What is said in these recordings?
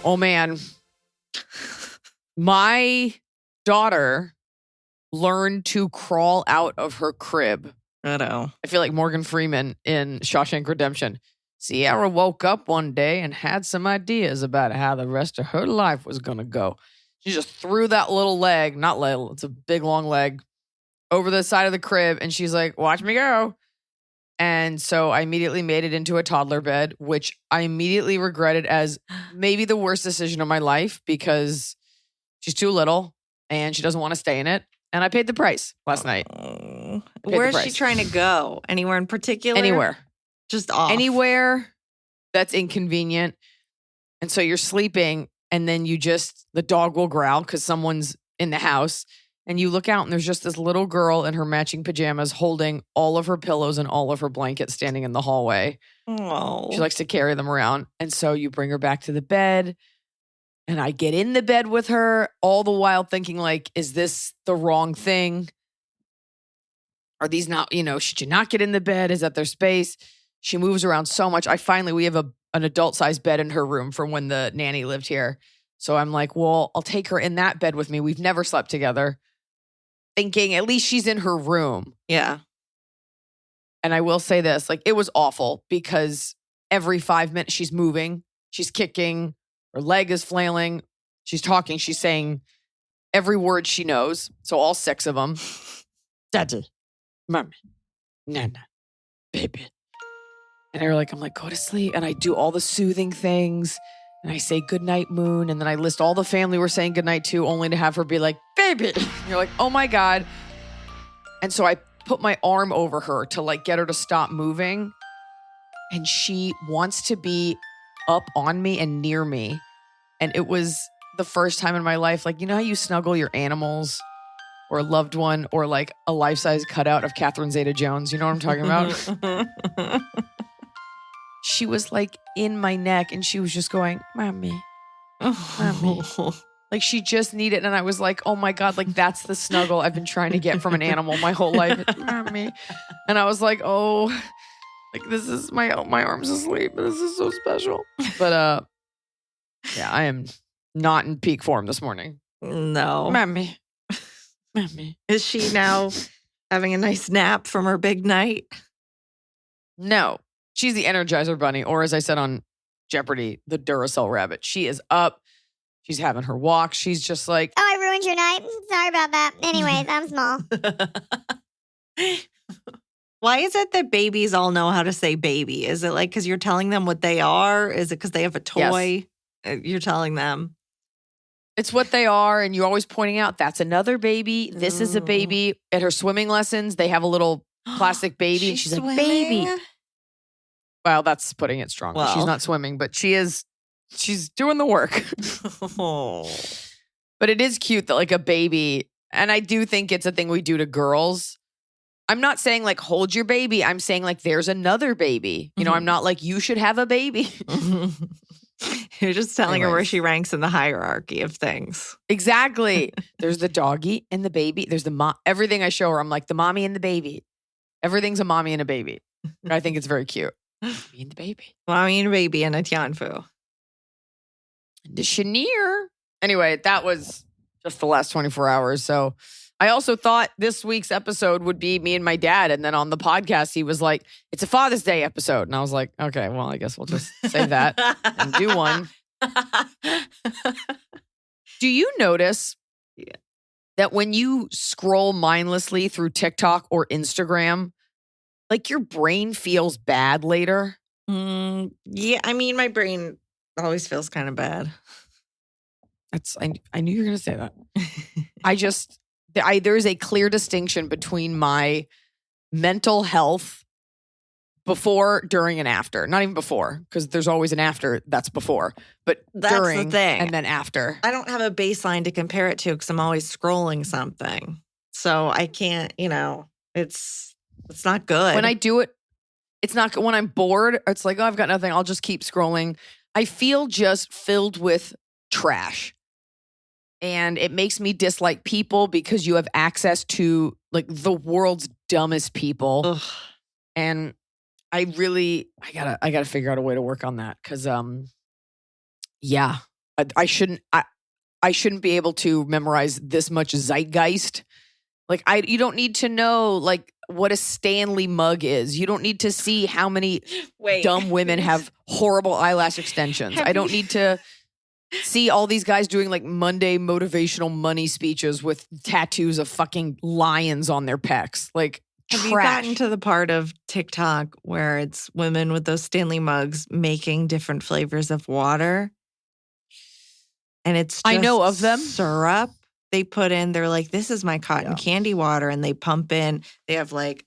Oh, man. My daughter learned to crawl out of her crib. I know. I feel like Morgan Freeman in Shawshank Redemption. Sierra woke up one day and had some ideas about how the rest of her life was going to go. She just threw that little leg, not leg, it's a big long leg, over the side of the crib. And she's like, watch me go. And so I immediately made it into a toddler bed, which I immediately regretted as maybe the worst decision of my life because she's too little and she doesn't want to stay in it. And I paid the price last night. Where's she trying to go? Anywhere in particular? Anywhere. Just off. Anywhere that's inconvenient. And so you're sleeping and then the dog will growl because someone's in the house. And you look out and there's just this little girl in her matching pajamas holding all of her pillows and all of her blankets standing in the hallway. Oh. She likes to carry them around. And so you bring her back to the bed. And I get in the bed with her all the while thinking like, is this the wrong thing? Are these not, should you not get in the bed? Is that their space? She moves around so much. We have an adult-sized bed in her room from when the nanny lived here. So I'm like, well, I'll take her in that bed with me. We've never slept together. Thinking at least she's in her room. Yeah. And I will say this, like it was awful because every 5 minutes she's moving, she's kicking, her leg is flailing, she's talking, she's saying every word she knows. So all 6 of them. Daddy, mommy, nana, baby. And I'm like, go to sleep. And I do all the soothing things. And I say, good night, moon. And then I list all the family we're saying good night to, only to have her be like, baby. And you're like, oh my God. And so I put my arm over her to like get her to stop moving. And she wants to be up on me and near me. And it was the first time in my life, like, you know how you snuggle your animals or a loved one or like a life-size cutout of Catherine Zeta-Jones? You know what I'm talking about? She was like in my neck and she was just going, mommy, mommy. Like she just needed it. And I was like, oh my God, like that's the snuggle I've been trying to get from an animal my whole life. Mommy. And I was like, oh, like this is my arm's asleep. This is so special. But yeah, I am not in peak form this morning. No. Mommy. Is she now having a nice nap from her big night? No. She's the Energizer Bunny, or as I said on Jeopardy, the Duracell Rabbit. She is up. She's having her walk. She's just like, oh, I ruined your night. Sorry about that. Anyways, I'm small. Why is it that babies all know how to say baby? Is it like because you're telling them what they are? Is it because they have a toy? Yes. You're telling them. It's what they are. And you're always pointing out, that's another baby. This is a baby. At her swimming lessons, they have a little plastic baby. And she's like, baby. Well, that's putting it strong. Well, she's not swimming, but she's doing the work. Oh. But it is cute that like a baby, and I do think it's a thing we do to girls. I'm not saying like hold your baby. I'm saying like there's another baby. You know, I'm not like you should have a baby. You're just telling her where she ranks in the hierarchy of things. Exactly. There's the doggy and the baby. There's the mom. Everything I show her, I'm like the mommy and the baby. Everything's a mommy and a baby. I think it's very cute. Mommy and the baby. Mommy and a baby and a tianfu. The Chenier. Anyway, that was just the last 24 hours. So I also thought this week's episode would be me and my dad. And then on the podcast, he was like, it's a Father's Day episode. And I was like, okay, well, I guess we'll just say that and do one. Do you notice that when you scroll mindlessly through TikTok or Instagram, like your brain feels bad later? Yeah, I mean, my brain always feels kind of bad. I knew you were going to say that. There's a clear distinction between my mental health before, during, and after. Not even before, because there's always an after that's before. But that's during the thing. And then after. I don't have a baseline to compare it to because I'm always scrolling something. So I can't, it's not good. When I do it, it's not good. When I'm bored, it's like, oh, I've got nothing. I'll just keep scrolling. I feel just filled with trash. And it makes me dislike people because you have access to like the world's dumbest people. Ugh. And I gotta figure out a way to work on that. Cause I I shouldn't be able to memorize this much zeitgeist. Like you don't need to know like what a Stanley mug is. You don't need to see how many dumb women have horrible eyelash extensions. I don't need to see all these guys doing like Monday motivational money speeches with tattoos of fucking lions on their pecs. Like, have trash. you gotten to the part of TikTok where it's women with those Stanley mugs making different flavors of water? And it's just I know of them. Syrup they put in. They're like, this is my cotton candy water. And they pump in, they have like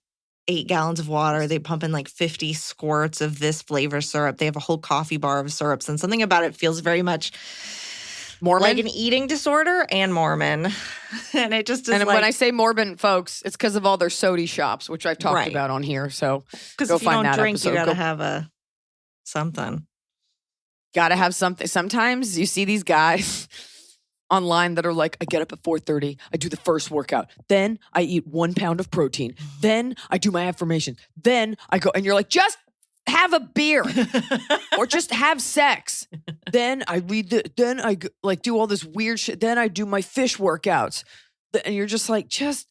8 gallons of water. They pump in like 50 squirts of this flavor syrup. They have a whole coffee bar of syrups. And something about it feels very much Mormon? Like an eating disorder and Mormon. And it just is and like, when I say Mormon, folks, it's because of all their soda shops, which I've talked about on here. So because go if you find don't that drink, episode. you gotta have something. Gotta have something. Sometimes you see these guys online that are like, I get up at 4:30, I do the first workout, then I eat 1 pound of protein, then I do my affirmation, then I go, and you're like, just have a beer or just have sex. Then I read then I like do all this weird shit. Then I do my fish workouts. And you're just like, just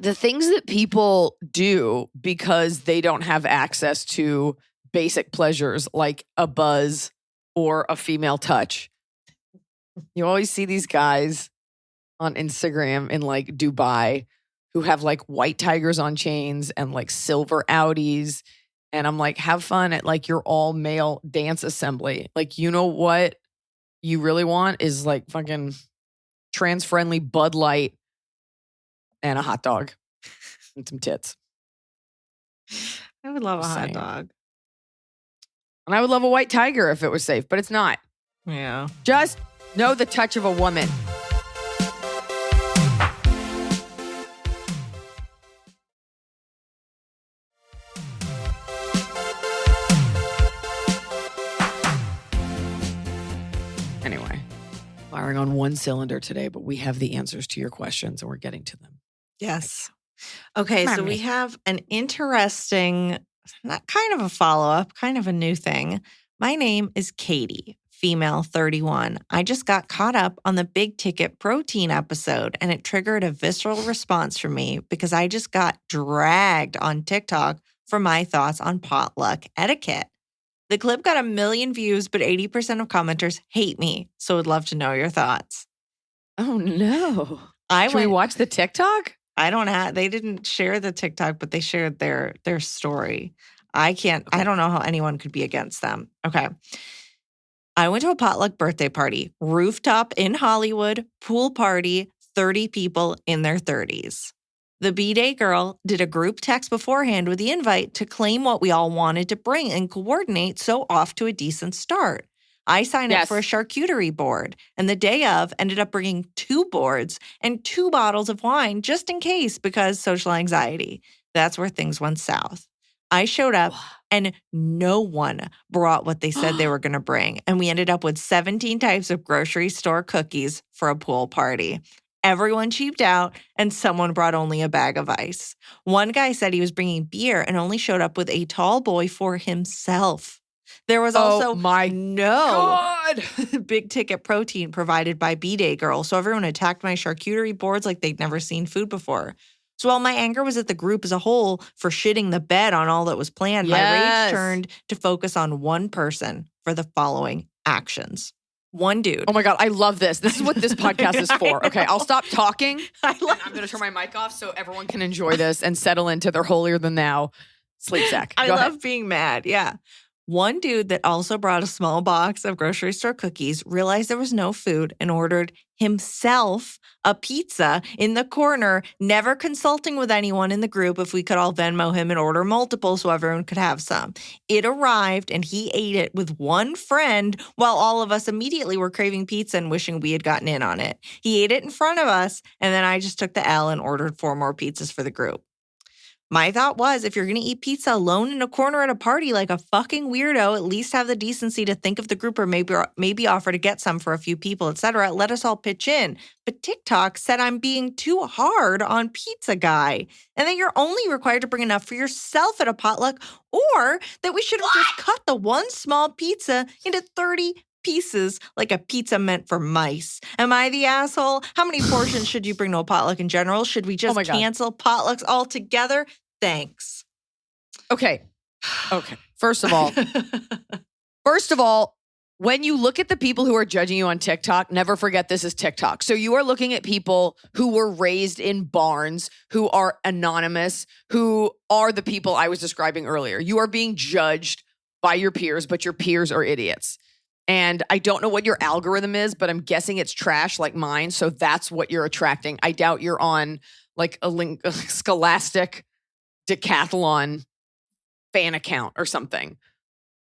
the things that people do because they don't have access to basic pleasures like a buzz or a female touch. You always see these guys on Instagram in like Dubai who have like white tigers on chains and like silver Audis. And I'm like, have fun at like your all male dance assembly. Like, you know what you really want is like fucking trans friendly Bud Light and a hot dog and some tits. I would love a Just hot saying. dog. And I would love a white tiger if it was safe, but it's not. Yeah. Just know the touch of a woman. Anyway, firing on one cylinder today, but we have the answers to your questions and we're getting to them. Yes. Okay, so we have an interesting, not kind of a follow-up, kind of a new thing. My name is Katie, female 31. I just got caught up on the big ticket protein episode and it triggered a visceral response from me because I just got dragged on TikTok for my thoughts on potluck etiquette. The clip got 1 million views, but 80% of commenters hate me, so would love to know your thoughts. Oh no. Should we watch the TikTok? I don't have, they didn't share the TikTok, but they shared their story. I don't know how anyone could be against them. Okay. I went to a potluck birthday party, rooftop in Hollywood, pool party, 30 people in their 30s. The B-Day girl did a group text beforehand with the invite to claim what we all wanted to bring and coordinate, so off to a decent start. I signed up for a charcuterie board, and the day of ended up bringing 2 boards and 2 bottles of wine just in case because social anxiety. That's where things went south. I showed up and no one brought what they said they were going to bring, and we ended up with 17 types of grocery store cookies for a pool party. Everyone cheaped out, and someone brought only a bag of ice. One guy said he was bringing beer and only showed up with a tall boy for himself. There was also big ticket protein provided by B-Day Girl, so everyone attacked my charcuterie boards like they'd never seen food before. So while my anger was at the group as a whole for shitting the bed on all that was planned, my rage turned to focus on one person for the following actions. One dude. Oh my God, I love this. This is what this podcast is for. Okay, I'll stop talking. I'm going to turn my mic off so everyone can enjoy this and settle into their holier than thou sleep sack. I love being mad. Yeah. One dude that also brought a small box of grocery store cookies realized there was no food and ordered himself a pizza in the corner, never consulting with anyone in the group if we could all Venmo him and order multiple so everyone could have some. It arrived and he ate it with one friend while all of us immediately were craving pizza and wishing we had gotten in on it. He ate it in front of us, and then I just took the L and ordered 4 more pizzas for the group. My thought was, if you're going to eat pizza alone in a corner at a party like a fucking weirdo, at least have the decency to think of the group or maybe offer to get some for a few people, etc. Let us all pitch in. But TikTok said I'm being too hard on Pizza Guy and that you're only required to bring enough for yourself at a potluck, or that we should have just cut the one small pizza into 30 pieces like a pizza meant for mice. Am I the asshole? How many portions should you bring to a potluck in general? Should we just my God. cancel potlucks altogether? Thanks. Okay. First of all, when you look at the people who are judging you on TikTok, never forget this is TikTok. So you are looking at people who were raised in barns, who are anonymous, who are the people I was describing earlier. You are being judged by your peers, but your peers are idiots. And I don't know what your algorithm is, but I'm guessing it's trash like mine. So that's what you're attracting. I doubt you're on like a Scholastic Decathlon fan account or something.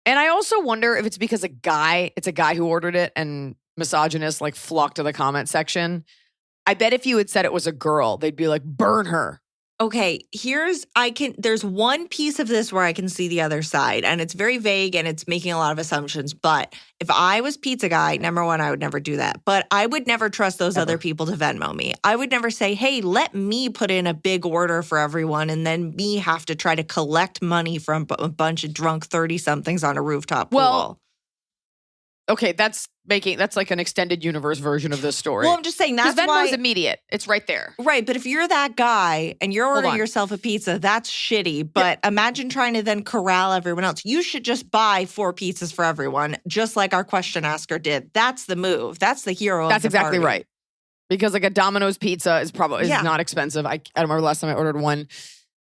And I also wonder if it's because it's a guy who ordered it and misogynists like flocked to the comment section. I bet if you had said it was a girl, they'd be like, burn her. Okay, there's one piece of this where I can see the other side, and it's very vague and it's making a lot of assumptions. But if I was pizza guy, number one, I would never do that. But I would never trust those other people to Venmo me. I would never say, hey, let me put in a big order for everyone and then me have to try to collect money from a bunch of drunk 30-somethings on a rooftop pool. Well, okay, that's like an extended universe version of this story. Well, I'm just saying that's Venmo's why immediate. It's right there. Right, but if you're that guy and you're ordering yourself a pizza, that's shitty. But imagine trying to then corral everyone else. You should just buy 4 pizzas for everyone, just like our question asker did. That's the move. That's the hero. That's of the exactly party. right. Because like a Domino's pizza is not expensive. I don't remember the last time I ordered one.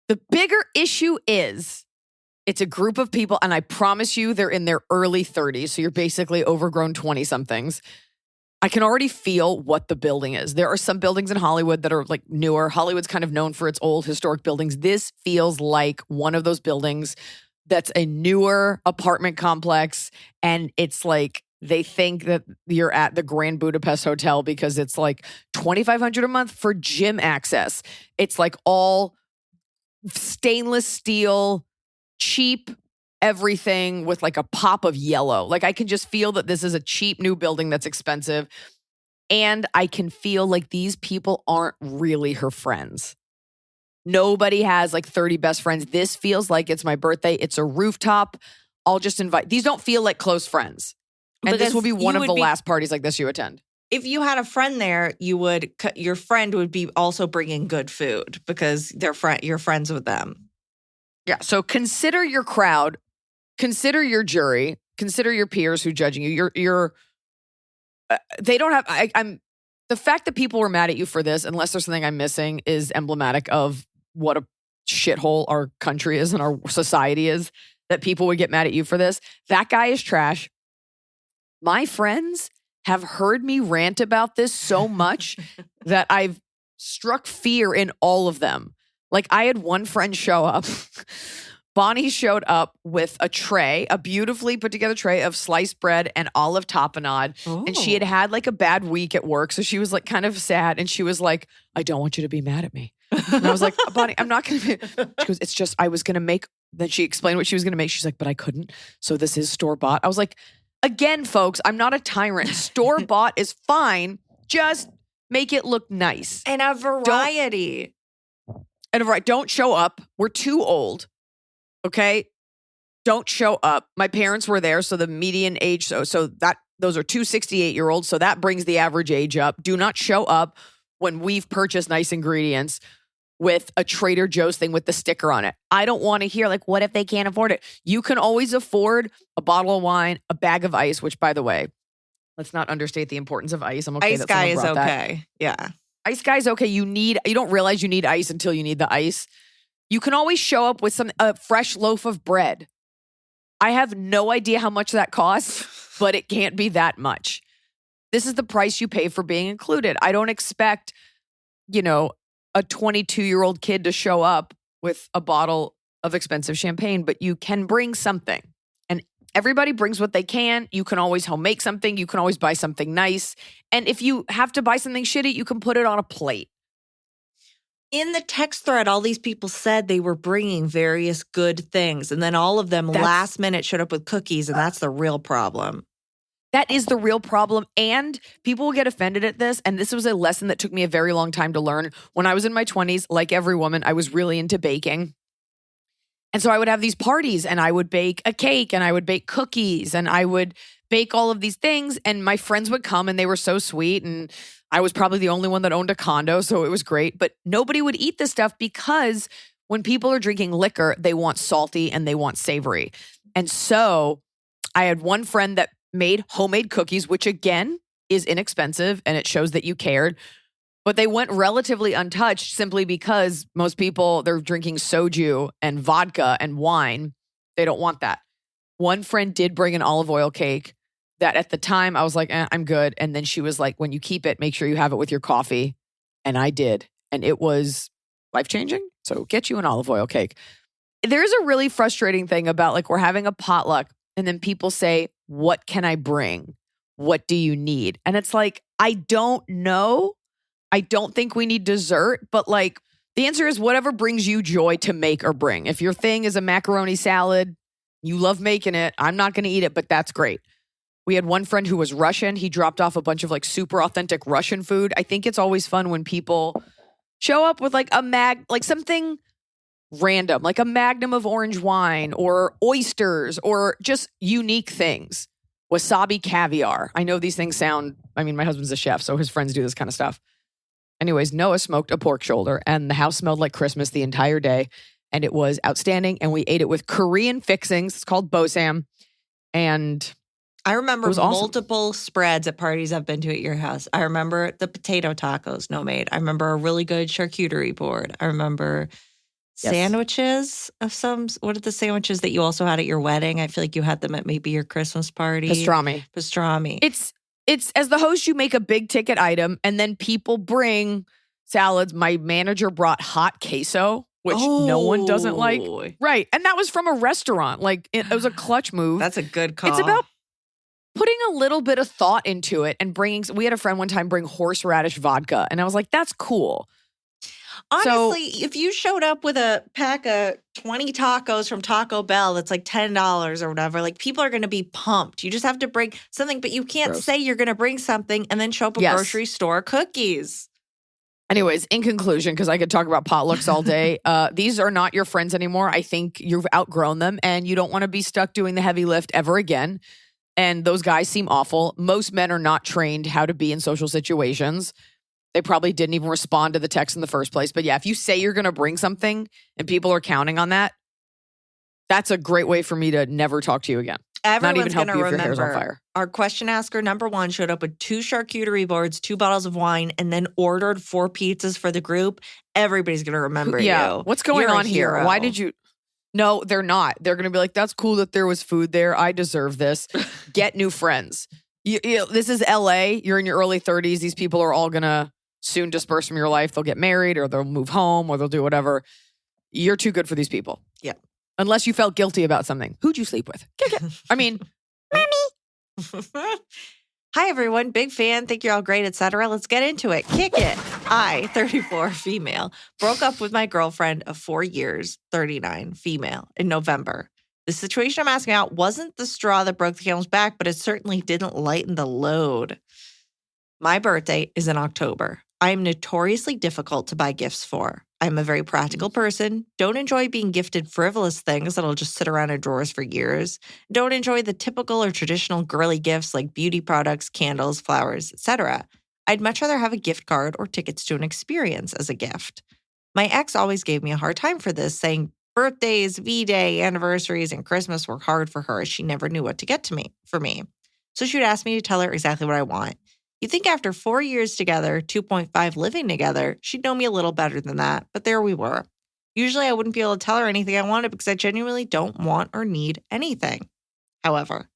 The bigger issue is it's a group of people, and I promise you they're in their early 30s, so you're basically overgrown 20-somethings. I can already feel what the building is. There are some buildings in Hollywood that are like newer. Hollywood's kind of known for its old historic buildings. This feels like one of those buildings that's a newer apartment complex, and it's like they think that you're at the Grand Budapest Hotel because it's like $2,500 a month for gym access. It's like all stainless steel, cheap everything with like a pop of yellow. Like I can just feel that this is a cheap new building that's expensive. And I can feel like these people aren't really her friends. Nobody has like 30 best friends. This feels like it's my birthday. It's a rooftop. I'll just invite. These don't feel like close friends. And this will be one of the last parties like this you attend. If you had a friend there, your friend would be also bringing good food because you're friends with them. Yeah. So consider your crowd, consider your jury, consider your peers who are judging you. They don't have. I'm the fact that people were mad at you for this, unless there's something I'm missing, is emblematic of what a shithole our country is and our society is. That people would get mad at you for this. That guy is trash. My friends have heard me rant about this so much that I've struck fear in all of them. Like I had one friend show up. Bonnie showed up with a tray, a beautifully put together tray of sliced bread and olive tapenade. Ooh. And she had had like a bad week at work. So she was like kind of sad. And she was like, I don't want you to be mad at me. And I was like, Bonnie, I'm not going to be. She goes, it's just, I was going to make. Then she explained what she was going to make. She's like, but I couldn't. So this is store-bought. I was like, again, folks, I'm not a tyrant. Store-bought is fine. Just make it look nice. And a variety. Don't show up. We're too old. Okay? Don't show up. My parents were there, so the median age, so that those are two 68-year-olds, so that brings the average age up. Do not show up when we've purchased nice ingredients with a Trader Joe's thing with the sticker on it. I don't want to hear, like, what if they can't afford it? You can always afford a bottle of wine, a bag of ice, which, by the way, let's not understate the importance of ice. I'm okay Ice that guy someone is brought okay. that. Yeah. Ice guy's okay. You don't realize you need ice until you need the ice. You can always show up with a fresh loaf of bread. I have no idea how much that costs, but it can't be that much. This is the price you pay for being included. I don't expect, a 22-year-old kid to show up with a bottle of expensive champagne, but you can bring something. And everybody brings what they can. You can always home make something. You can always buy something nice. And if you have to buy something shitty, you can put it on a plate. In the text thread, all these people said they were bringing various good things. And then all of them last minute showed up with cookies. And that's the real problem. That is the real problem. And people will get offended at this. And this was a lesson that took me a very long time to learn. When I was in my 20s, like every woman, I was really into baking. And so I would have these parties and I would bake a cake and I would bake cookies and I would bake all of these things. And my friends would come and they were so sweet. And I was probably the only one that owned a condo. So it was great. But nobody would eat this stuff because when people are drinking liquor, they want salty and they want savory. And so I had one friend that made homemade cookies, which again is inexpensive and it shows that you cared. But they went relatively untouched simply because most people, they're drinking soju and vodka and wine. They don't want that. One friend did bring an olive oil cake that at the time I was like, I'm good. And then she was like, when you keep it, make sure you have it with your coffee. And I did. And it was life-changing. So get you an olive oil cake. There's a really frustrating thing about like we're having a potluck and then people say, what can I bring? What do you need? And it's like, I don't know. I don't think we need dessert, but like the answer is whatever brings you joy to make or bring. If your thing is a macaroni salad, you love making it. I'm not going to eat it, but that's great. We had one friend who was Russian. He dropped off a bunch of like super authentic Russian food. I think it's always fun when people show up with like like something random, like a magnum of orange wine or oysters or just unique things. Wasabi caviar. I know these things sound, my husband's a chef, so his friends do this kind of stuff. Anyways, Noah smoked a pork shoulder and the house smelled like Christmas the entire day. And it was outstanding. And we ate it with Korean fixings. It's called bosam. And I remember awesome. multiple spreads at parties I've been to at your house. I remember the potato tacos No made. I remember a really good charcuterie board. I remember sandwiches of some. What are the sandwiches that you also had at your wedding? I feel like you had them at maybe your Christmas party. Pastrami. It's as the host, you make a big ticket item and then people bring salads. My manager brought hot queso, which no one doesn't like. Right. And that was from a restaurant. Like it was a clutch move. That's a good call. It's about putting a little bit of thought into it and we had a friend one time bring horseradish vodka. And I was like, that's cool. Honestly, if you showed up with a pack of 20 tacos from Taco Bell that's like $10 or whatever, like people are going to be pumped. You just have to bring something, but you can't say you're going to bring something and then show up at grocery store cookies. Anyways, in conclusion, because I could talk about potlucks all day, these are not your friends anymore. I think you've outgrown them and you don't want to be stuck doing the heavy lift ever again. And those guys seem awful. Most men are not trained how to be in social situations. They probably didn't even respond to the text in the first place. But yeah, if you say you're going to bring something and people are counting on that, that's a great way for me to never talk to you again. Everyone's going to if your hair's on remember. fire. Our question asker number 1 showed up with 2 charcuterie boards, 2 bottles of wine, and then ordered 4 pizzas for the group. Everybody's going to remember you. What's going on here? Why did you... No, they're not. They're going to be like, that's cool that there was food there. I deserve this. Get new friends. This is LA. You're in your early 30s. These people are all going to soon disperse from your life. They'll get married or they'll move home or they'll do whatever. You're too good for these people. Yeah. Unless you felt guilty about something. Who'd you sleep with? Mommy. Hi, everyone. Big fan. Think you're all great, etc. Let's get into it. Kick it. I, 34, female, broke up with my girlfriend of 4 years, 39, female, in November. The situation I'm asking out wasn't the straw that broke the camel's back, but it certainly didn't lighten the load. My birthday is in October. I am notoriously difficult to buy gifts for. I'm a very practical person, don't enjoy being gifted frivolous things that'll just sit around in drawers for years, don't enjoy the typical or traditional girly gifts like beauty products, candles, flowers, etc. I'd much rather have a gift card or tickets to an experience as a gift. My ex always gave me a hard time for this, saying birthdays, V-Day, anniversaries, and Christmas were hard for her as she never knew what to get for me. So she would ask me to tell her exactly what I want. You'd think after 4 years together, 2.5 living together, she'd know me a little better than that, but there we were. Usually I wouldn't be able to tell her anything I wanted because I genuinely don't want or need anything. However,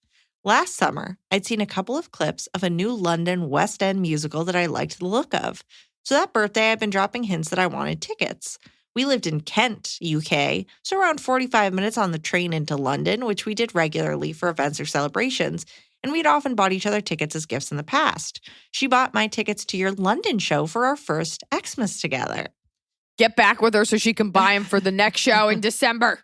last summer, I'd seen a couple of clips of a new London West End musical that I liked the look of. So that birthday, I've been dropping hints that I wanted tickets. We lived in Kent, UK, so around 45 minutes on the train into London, which we did regularly for events or celebrations, and we'd often bought each other tickets as gifts in the past. She bought my tickets to your London show for our first Xmas together. Get back with her so she can buy them for the next show in December.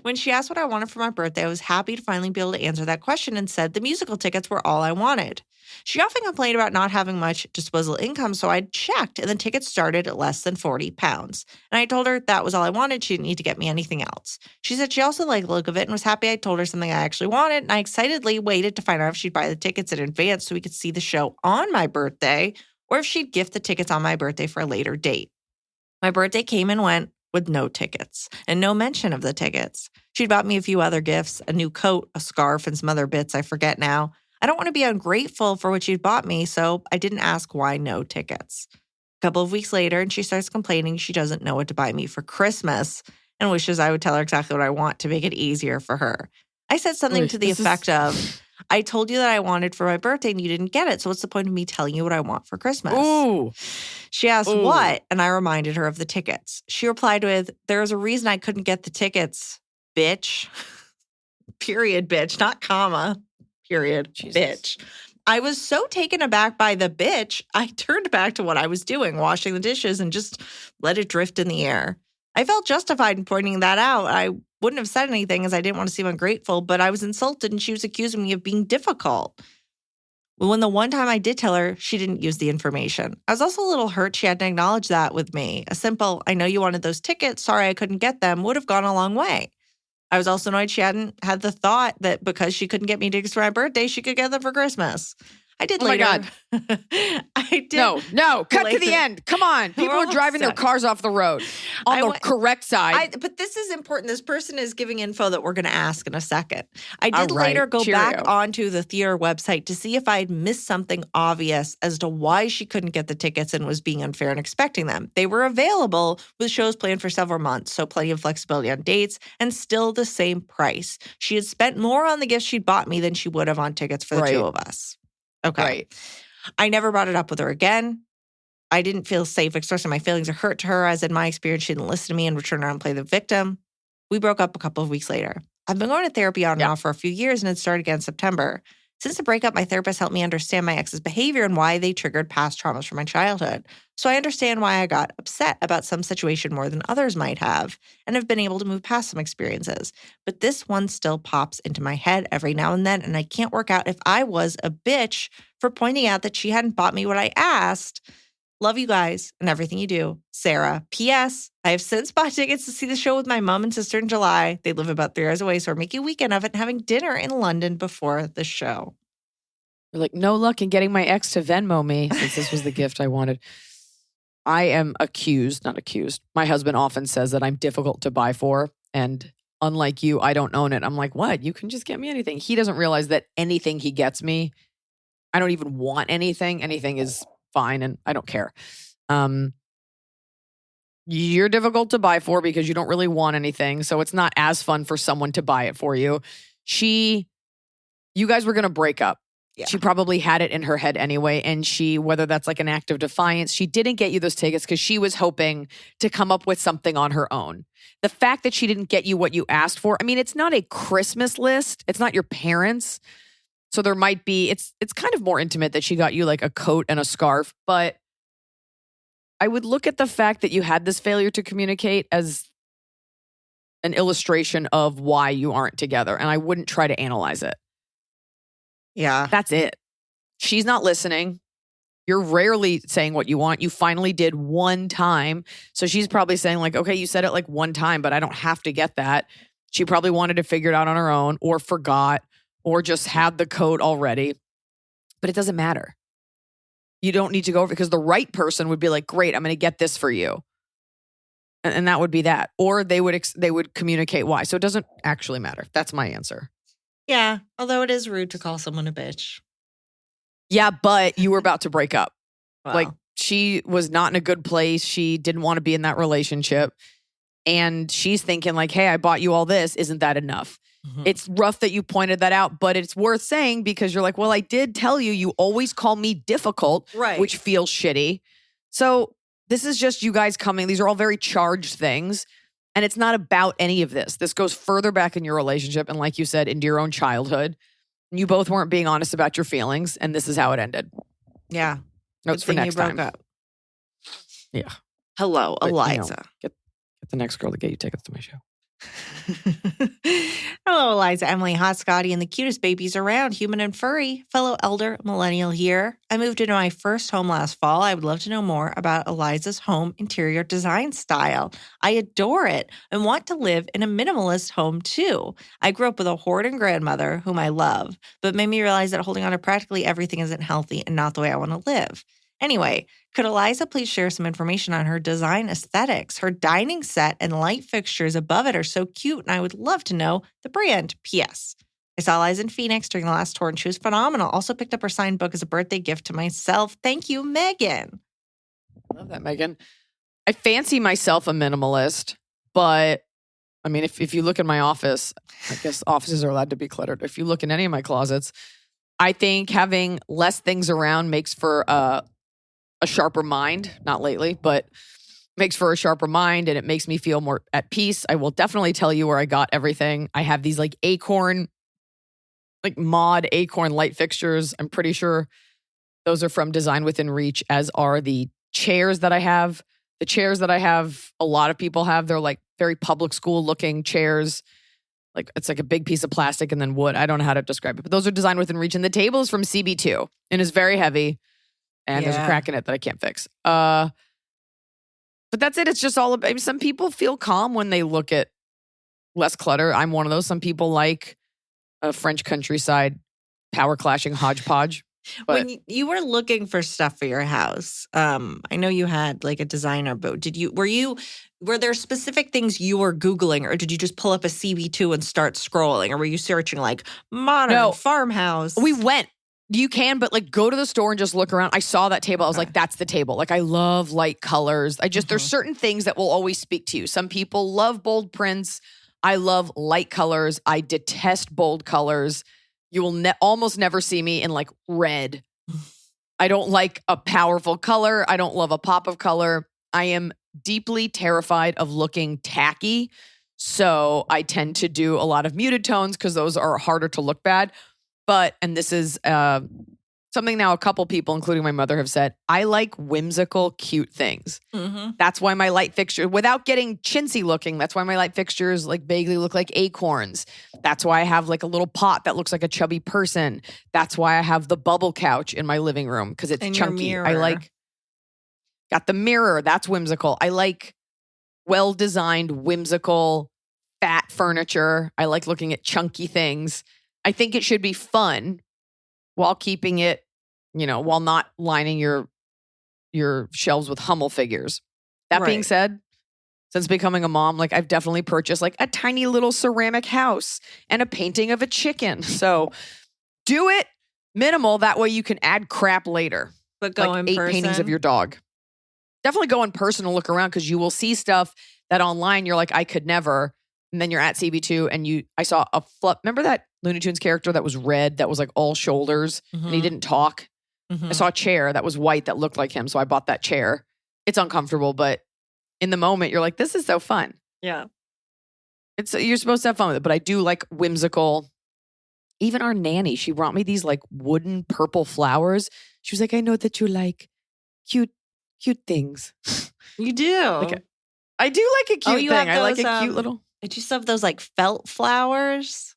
When she asked what I wanted for my birthday, I was happy to finally be able to answer that question and said the musical tickets were all I wanted. She often complained about not having much disposable income, so I checked, and the tickets started at less than £40. And I told her that was all I wanted. She didn't need to get me anything else. She said she also liked the look of it and was happy I told her something I actually wanted, and I excitedly waited to find out if she'd buy the tickets in advance so we could see the show on my birthday, or if she'd gift the tickets on my birthday for a later date. My birthday came and went with no tickets and no mention of the tickets. She'd bought me a few other gifts, a new coat, a scarf, and some other bits I forget now. I don't want to be ungrateful for what she'd bought me, so I didn't ask why no tickets. A couple of weeks later, and she starts complaining she doesn't know what to buy me for Christmas and wishes I would tell her exactly what I want to make it easier for her. I said something to the effect of, I told you that I wanted for my birthday and you didn't get it, so what's the point of me telling you what I want for Christmas? Ooh. She asked what, and I reminded her of the tickets. She replied with, there's a reason I couldn't get the tickets, bitch. Period, bitch, not comma. Period, Jesus. bitch. I was so taken aback by the bitch, I turned back to what I was doing, washing the dishes, and just let it drift in the air. I felt justified in pointing that out. I wouldn't have said anything as I didn't want to seem ungrateful, but I was insulted and she was accusing me of being difficult. When the one time I did tell her, she didn't use the information. I was also a little hurt she hadn't acknowledged that with me. A simple, I know you wanted those tickets, sorry I couldn't get them, would have gone a long way. I was also annoyed she hadn't had the thought that because she couldn't get me tickets for my birthday, she could get them for Christmas. I did later. Oh my God. I did. No. Cut later. to the end. Come on. People are driving their cars off the road on the correct side. But this is important. This person is giving info that we're going to ask in a second. I did All right. later go Cheerio. back onto the theater website to see if I had missed something obvious as to why she couldn't get the tickets and was being unfair in expecting them. They were available with shows planned for several months, so plenty of flexibility on dates and still the same price. She had spent more on the gifts she'd bought me than she would have on tickets for the two of us. Okay. Right. I never brought it up with her again. I didn't feel safe expressing my feelings or hurt to her, as in my experience, she didn't listen to me and would turn around and play the victim. We broke up a couple of weeks later. I've been going to therapy on and off for a few years and it started again in September. Since the breakup, my therapist helped me understand my ex's behavior and why they triggered past traumas from my childhood. So I understand why I got upset about some situation more than others might have and have been able to move past some experiences. But this one still pops into my head every now and then, and I can't work out if I was a bitch for pointing out that she hadn't bought me what I asked. Love you guys and everything you do. Sarah. P.S. I have since bought tickets to see the show with my mom and sister in July. They live about 3 hours away, so we're making a weekend of it and having dinner in London before the show. You're like, no luck in getting my ex to Venmo me since this was the gift I wanted. I am not accused. My husband often says that I'm difficult to buy for. And unlike you, I don't own it. I'm like, what? You can just get me anything. He doesn't realize that anything he gets me, I don't even want anything. Anything is fine and I don't care. You're difficult to buy for because you don't really want anything. So it's not as fun for someone to buy it for you. You guys were going to break up. Yeah. She probably had it in her head anyway. And whether that's like an act of defiance, she didn't get you those tickets because she was hoping to come up with something on her own. The fact that she didn't get you what you asked for, I mean, it's not a Christmas list. It's not your parents'. So there might be, it's kind of more intimate that she got you like a coat and a scarf. But I would look at the fact that you had this failure to communicate as an illustration of why you aren't together. And I wouldn't try to analyze it. Yeah. That's it. She's not listening. You're rarely saying what you want. You finally did one time. So she's probably saying like, okay, you said it like one time, but I don't have to get that. She probably wanted to figure it out on her own or forgot or just had the code already. But it doesn't matter. You don't need to go over because the right person would be like, great, I'm going to get this for you. And that would be that. Or they would communicate why. So it doesn't actually matter. That's my answer. Yeah, although it is rude to call someone a bitch. Yeah, but you were about to break up. Wow. Like she was not in a good place. She didn't want to be in that relationship. And she's thinking like, hey, I bought you all this. Isn't that enough? Mm-hmm. It's rough that you pointed that out, but it's worth saying because you're like, well, I did tell you, you always call me difficult, right? Which feels shitty. So this is just you guys coming. These are all very charged things. And it's not about any of this. This goes further back in your relationship. And like you said, into your own childhood. You both weren't being honest about your feelings. And this is how it ended. Yeah. Notes for next time. Up. Yeah. Hello, Iliza. Get the next girl to get you tickets to my show. Hello, Eliza, Emily, Hot Scotty, and the cutest babies around, human and furry. Fellow elder millennial here. I moved into my first home last fall. I would love to know more about Eliza's home interior design style. I adore it and want to live in a minimalist home too. I grew up with a hoarding grandmother whom I love, but made me realize that holding on to practically everything isn't healthy and not the way I want to live. Anyway, could Eliza please share some information on her design aesthetics? Her dining set and light fixtures above it are so cute, and I would love to know the brand. P.S. I saw Eliza in Phoenix during the last tour, and she was phenomenal. Also picked up her signed book as a birthday gift to myself. Thank you, Megan. Love that, Megan. I fancy myself a minimalist, but I mean, if you look in my office, I guess offices are allowed to be cluttered. If you look in any of my closets, I think having less things around makes for a sharper mind. Not lately, but makes for a sharper mind, and it makes me feel more at peace. I will definitely tell you where I got everything. I have these like mod acorn light fixtures. I'm pretty sure those are from Design Within Reach, as are the chairs that I have. The chairs that I have, a lot of people have. They're like very public school looking chairs. Like it's like a big piece of plastic and then wood. I don't know how to describe it, but those are Design Within Reach. And the table is from CB2 and is very heavy. And there's a crack in it that I can't fix. But that's it. It's just all about, I mean, some people feel calm when they look at less clutter. I'm one of those. Some people like a French countryside power clashing hodgepodge. But When you were looking for stuff for your house, I know you had like a designer, but were there specific things you were Googling, or did you just pull up a CB2 and start scrolling, or were you searching like modern farmhouse? we went. You can, but like go to the store and just look around. I saw that table. I was like, that's the table. Like I love light colors. There's certain things that will always speak to you. Some people love bold prints. I love light colors. I detest bold colors. You will almost never see me in like red. I don't like a powerful color. I don't love a pop of color. I am deeply terrified of looking tacky. So I tend to do a lot of muted tones because those are harder to look bad. But, and this is something now a couple people, including my mother, have said, I like whimsical, cute things. Mm-hmm. That's why my light fixture, without getting chintzy looking, that's why my light fixtures like vaguely look like acorns. That's why I have like a little pot that looks like a chubby person. That's why I have the bubble couch in my living room because it's And chunky. your I mirror. like, got the mirror. That's whimsical. I like well-designed, whimsical, fat furniture. I like looking at chunky things. I think it should be fun while keeping it, while not lining your shelves with Hummel figures. That being Right. said, since becoming a mom, like I've definitely purchased like a tiny little ceramic house and a painting of a chicken. So do it minimal. That way you can add crap later. But go like in 8 person. paintings of your dog. Definitely go in person and look around because you will see stuff that online you're like, I could never. And then you're at CB2 and I saw remember that Looney Tunes character that was red, that was like all shoulders and he didn't talk? I saw a chair that was white that looked like him. So I bought that chair. It's uncomfortable, but in the moment you're like, this is so fun. Yeah. You're supposed to have fun with it, but I do like whimsical. Even our nanny, she brought me these like wooden purple flowers. She was like, I know that you like cute things. You do. I do like a cute you thing. have I like those, a cute little. Did you still have those like felt flowers?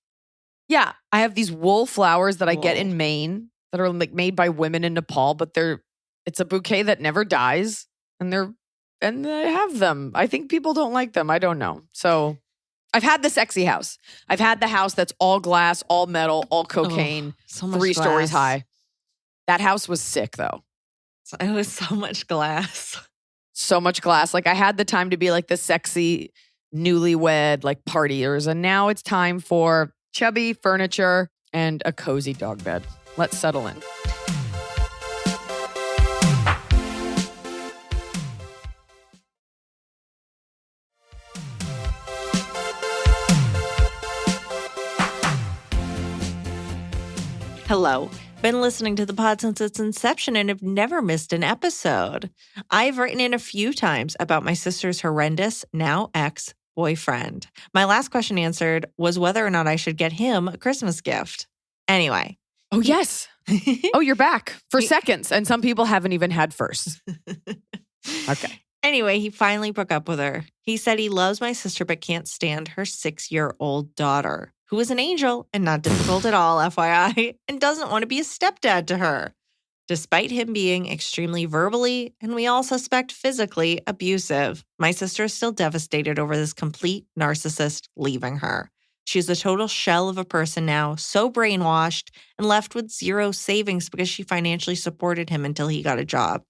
Yeah, I have these wool flowers that I get Wool. in Maine that are like made by women in Nepal, but it's a bouquet that never dies, and I have them. I think people don't like them. I don't know. So I've had the sexy house. I've had the house that's all glass, all metal, all cocaine, So much 3 stories glass. high. That house was sick though. It was so much glass. So much glass. Like I had the time to be like the sexy newlywed like partiers, and now it's time for chubby furniture and a cozy dog bed. Let's settle in. Hello. Been listening to the pod since its inception and have never missed an episode. I've written in a few times about my sister's horrendous, now ex-boyfriend. My last question answered was whether or not I should get him a Christmas gift. Anyway. Oh, yes. Oh, you're back for seconds. And some people haven't even had firsts. Okay. Anyway, he finally broke up with her. He said he loves my sister but can't stand her 6-year-old daughter, who is an angel and not difficult at all, FYI, and doesn't want to be a stepdad to her, despite him being extremely verbally and we all suspect physically abusive. My sister is still devastated over this complete narcissist leaving her. She's a total shell of a person now, so brainwashed and left with zero savings because she financially supported him until he got a job.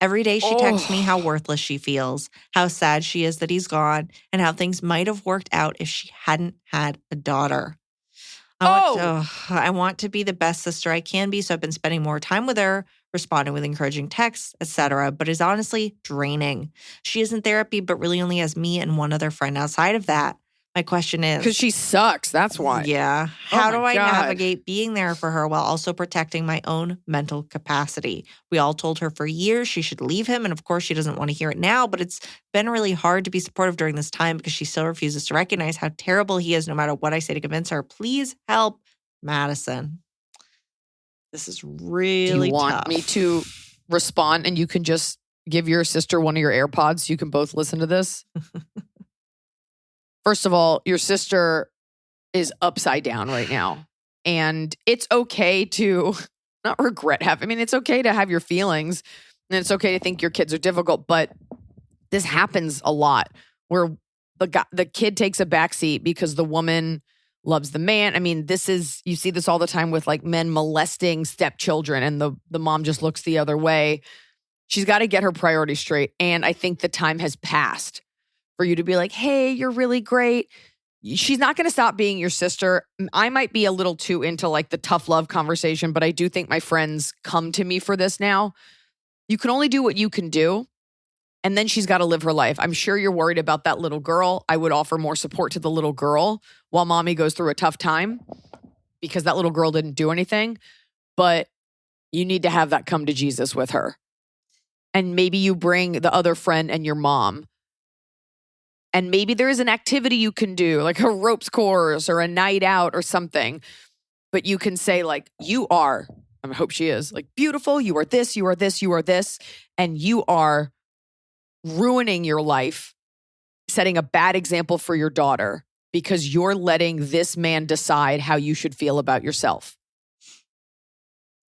Every day she texts me how worthless she feels, how sad she is that he's gone, and how things might have worked out if she hadn't had a daughter. I want to be the best sister I can be, so I've been spending more time with her, responding with encouraging texts, etc., but is honestly draining. She is in therapy, but really only has me and one other friend outside of that. My question is... Because she sucks, that's why. Yeah. How do I navigate being there for her while also protecting my own mental capacity? We all told her for years she should leave him, and of course she doesn't want to hear it now, but it's been really hard to be supportive during this time because she still refuses to recognize how terrible he is no matter what I say to convince her. Please help, Madison. This is really tough. Do you want me to respond and you can just give your sister one of your AirPods so you can both listen to this? First of all, your sister is upside down right now. And it's okay to not regret it's okay to have your feelings. And it's okay to think your kids are difficult. But this happens a lot where the kid takes a backseat because the woman loves the man. You see this all the time with like men molesting stepchildren and the mom just looks the other way. She's got to get her priorities straight. And I think the time has passed for you to be like, hey, you're really great. She's not going to stop being your sister. I might be a little too into like the tough love conversation, but I do think my friends come to me for this now. You can only do what you can do. And then she's got to live her life. I'm sure you're worried about that little girl. I would offer more support to the little girl while mommy goes through a tough time because that little girl didn't do anything. But you need to have that come to Jesus with her. And maybe you bring the other friend and your mom. And maybe there is an activity you can do, like a ropes course or a night out or something. But you can say like, you are, I hope she is, like beautiful. You are this, you are this, you are this. And you are ruining your life, setting a bad example for your daughter because you're letting this man decide how you should feel about yourself.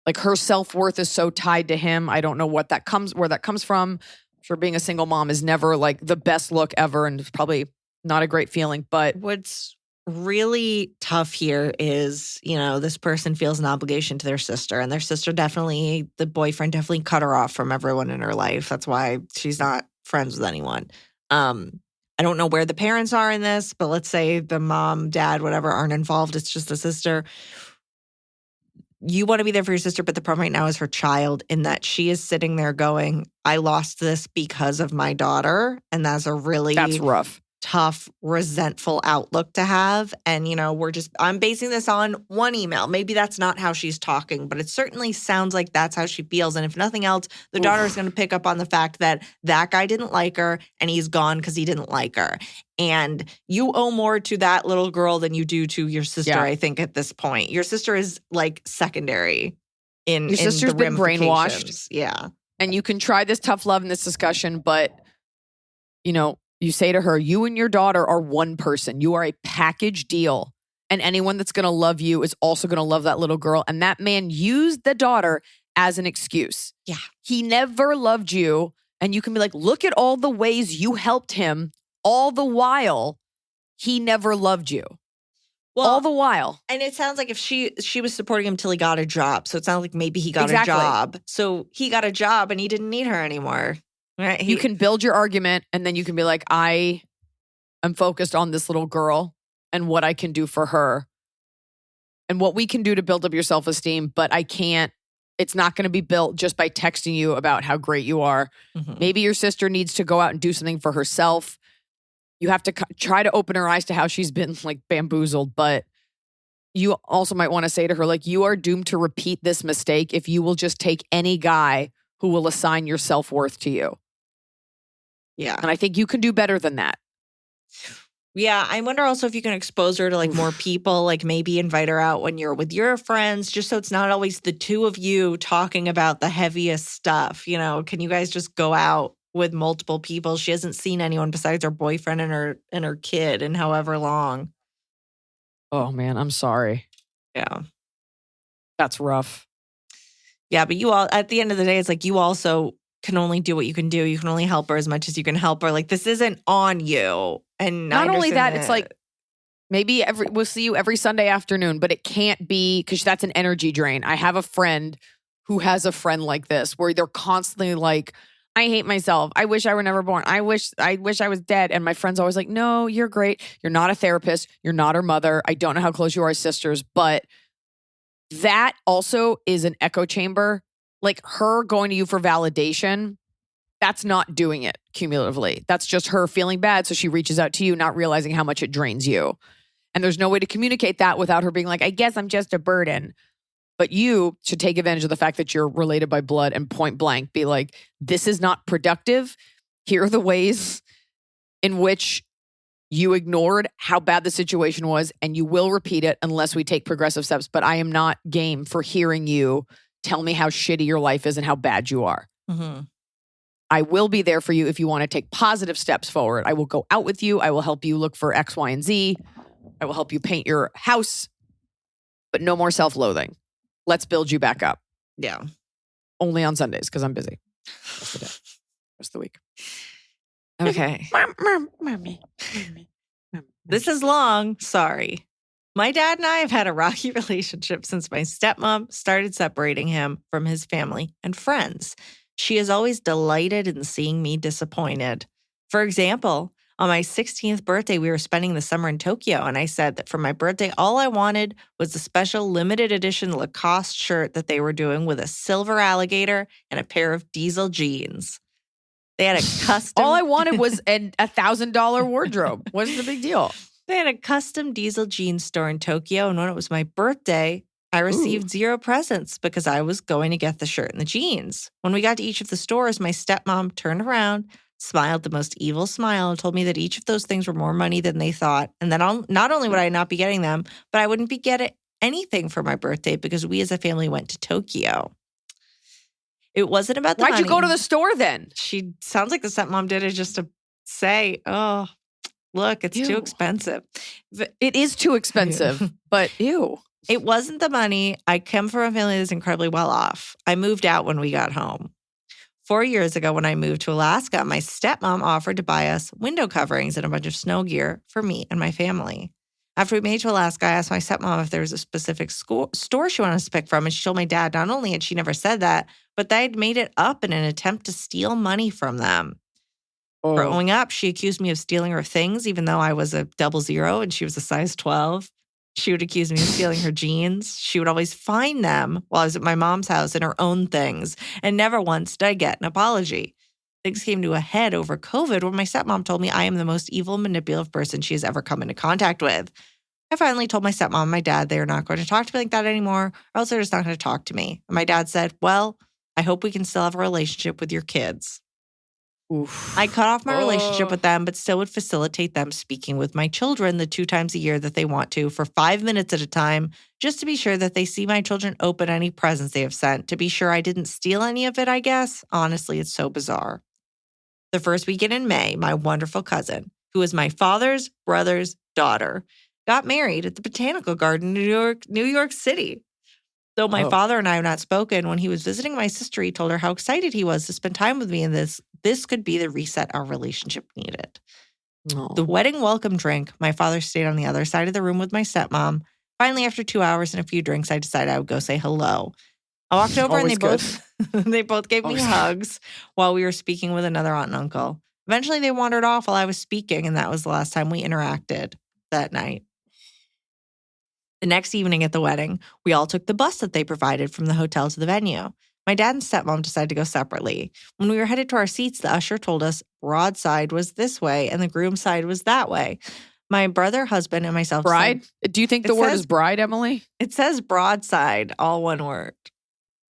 Like her self-worth is so tied to him. I don't know where that comes from. I'm sure being a single mom is never like the best look ever and it's probably not a great feeling. But what's really tough here is, this person feels an obligation to their sister and their sister the boyfriend definitely cut her off from everyone in her life. That's why she's not friends with anyone. I don't know where the parents are in this, but let's say the mom, dad, whatever aren't involved. It's just a sister. You want to be there for your sister, but the problem right now is her child in that she is sitting there going, I lost this because of my daughter. And that's rough. Tough, resentful outlook to have. And, I'm basing this on one email. Maybe that's not how she's talking, but it certainly sounds like that's how she feels. And if nothing else, the daughter is going to pick up on the fact that guy didn't like her and he's gone because he didn't like her. And you owe more to that little girl than you do to your sister, I think, at this point. Your sister is like secondary your sister's been brainwashed. Yeah. And you can try this tough love in this discussion, but, you say to her, you and your daughter are one person. You are a package deal. And anyone that's going to love you is also going to love that little girl. And that man used the daughter as an excuse. Yeah. He never loved you. And you can be like, look at all the ways you helped him. All the while, he never loved you. Well, all the while. And it sounds like if she was supporting him till he got a job. So it sounds like maybe he got a job. So he got a job and he didn't need her anymore. Right? You can build your argument and then you can be like, I am focused on this little girl and what I can do for her and what we can do to build up your self-esteem. But it's not going to be built just by texting you about how great you are. Mm-hmm. Maybe your sister needs to go out and do something for herself. You have to try to open her eyes to how she's been like bamboozled. But you also might want to say to her, like, you are doomed to repeat this mistake if you will just take any guy who will assign your self-worth to you. Yeah. And I think you can do better than that. Yeah. I wonder also if you can expose her to like more people, like maybe invite her out when you're with your friends, just so it's not always the two of you talking about the heaviest stuff. Can you guys just go out with multiple people. She hasn't seen anyone besides her boyfriend and her kid in however long. Oh, man, I'm sorry. Yeah. That's rough. Yeah, but you all, at the end of the day, it's like you also can only do what you can do. You can only help her as much as you can help her. Like, this isn't on you. And not only that, it's like maybe we'll see you every Sunday afternoon, but it can't be because that's an energy drain. I have a friend who has a friend like this where they're constantly like, I hate myself. I wish I were never born. I wish I was dead. And my friend's always like, no, you're great. You're not a therapist. You're not her mother. I don't know how close you are as sisters, but that also is an echo chamber. Like her going to you for validation, that's not doing it cumulatively. That's just her feeling bad. So she reaches out to you, not realizing how much it drains you. And there's no way to communicate that without her being like, I guess I'm just a burden. But you should take advantage of the fact that you're related by blood and point blank be like, this is not productive. Here are the ways in which you ignored how bad the situation was, and you will repeat it unless we take progressive steps. But I am not game for hearing you tell me how shitty your life is and how bad you are. Mm-hmm. I will be there for you if you want to take positive steps forward. I will go out with you. I will help you look for X, Y, and Z. I will help you paint your house, but no more self-loathing. Let's build you back up. Yeah. Only on Sundays because I'm busy. Rest of the day. Rest of the week. Okay. Mommy. This is long. Sorry. My dad and I have had a rocky relationship since my stepmom started separating him from his family and friends. She is always delighted in seeing me disappointed. For example, on my 16th birthday, we were spending the summer in Tokyo, and I said that for my birthday, all I wanted was the special limited edition Lacoste shirt that they were doing with a silver alligator and a pair of diesel jeans. They had a custom... All I wanted was a $1,000 wardrobe. What's the big deal? They had a custom diesel jeans store in Tokyo, and when it was my birthday, I received 0 presents because I was going to get the shirt and the jeans. When we got to each of the stores, my stepmom turned around, smiled the most evil smile, and told me that each of those things were more money than they thought, and that not only would I not be getting them, but I wouldn't be getting anything for my birthday because we as a family went to Tokyo. It wasn't about the money. Why'd you go to the store then? She sounds like the stepmom did it just to say, oh, look, it's too expensive. It is too expensive, but ew. It wasn't the money. I come from a family that's incredibly well off. I moved out when we got home. 4 years ago, when I moved to Alaska, my stepmom offered to buy us window coverings and a bunch of snow gear for me and my family. After we made it to Alaska, I asked my stepmom if there was a specific store she wanted us to pick from, and she told my dad not only had she never said that, but they had made it up in an attempt to steal money from them. Oh. Growing up, she accused me of stealing her things, even though I was a 00 and she was a size 12. She would accuse me of stealing her jeans. She would always find them while I was at my mom's house in her own things, and never once did I get an apology. Things came to a head over COVID when my stepmom told me I am the most evil, manipulative person she has ever come into contact with. I finally told my stepmom and my dad they are not going to talk to me like that anymore, or else they're just not going to talk to me. And my dad said, well, I hope we can still have a relationship with your kids. Oof. I cut off my relationship with them, but still would facilitate them speaking with my children the 2 times a year that they want to for 5 minutes at a time, just to be sure that they see my children open any presents they have sent, to be sure I didn't steal any of it, I guess. Honestly, it's so bizarre. The first weekend in May, my wonderful cousin, who is my father's brother's daughter, got married at the Botanical Garden in New York City. Though my father and I have not spoken, when he was visiting my sister, he told her how excited he was to spend time with me, and this could be the reset our relationship needed. Oh. The wedding welcome drink, my father stayed on the other side of the room with my stepmom. Finally, after 2 hours and a few drinks, I decided I would go say hello. I walked over and they both gave me hugs while we were speaking with another aunt and uncle. Eventually, they wandered off while I was speaking, and that was the last time we interacted that night. The next evening at the wedding, we all took the bus that they provided from the hotel to the venue. My dad and stepmom decided to go separately. When we were headed to our seats, the usher told us broadside was this way and the groom's side was that way. My brother, husband, and myself Bride? said, Do you think the word is bride, Emily? It says broadside, all one word.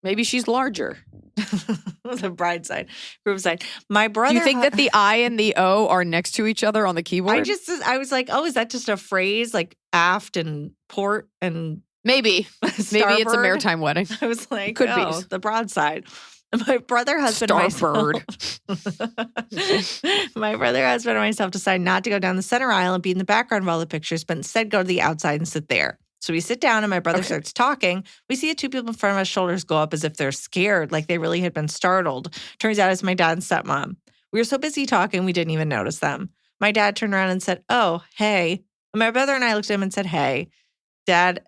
Maybe she's larger. The bride side, groom side. My brother. Do you think that the I and the O are next to each other on the keyboard? I was like, oh, is that just a phrase like aft and port and maybe starboard? Maybe it's a maritime wedding. I was like, Could be the broadside. My brother, husband, and Starbird. my brother, husband, and myself decide not to go down the center aisle and be in the background of all the pictures, but instead go to the outside and sit there. So we sit down and my brother starts talking. We see two people in front of us, shoulders go up as if they're scared, like they really had been startled. Turns out it's my dad and stepmom. We were so busy talking, we didn't even notice them. My dad turned around and said, "Oh, hey." And my brother and I looked at him and said, "Hey, Dad."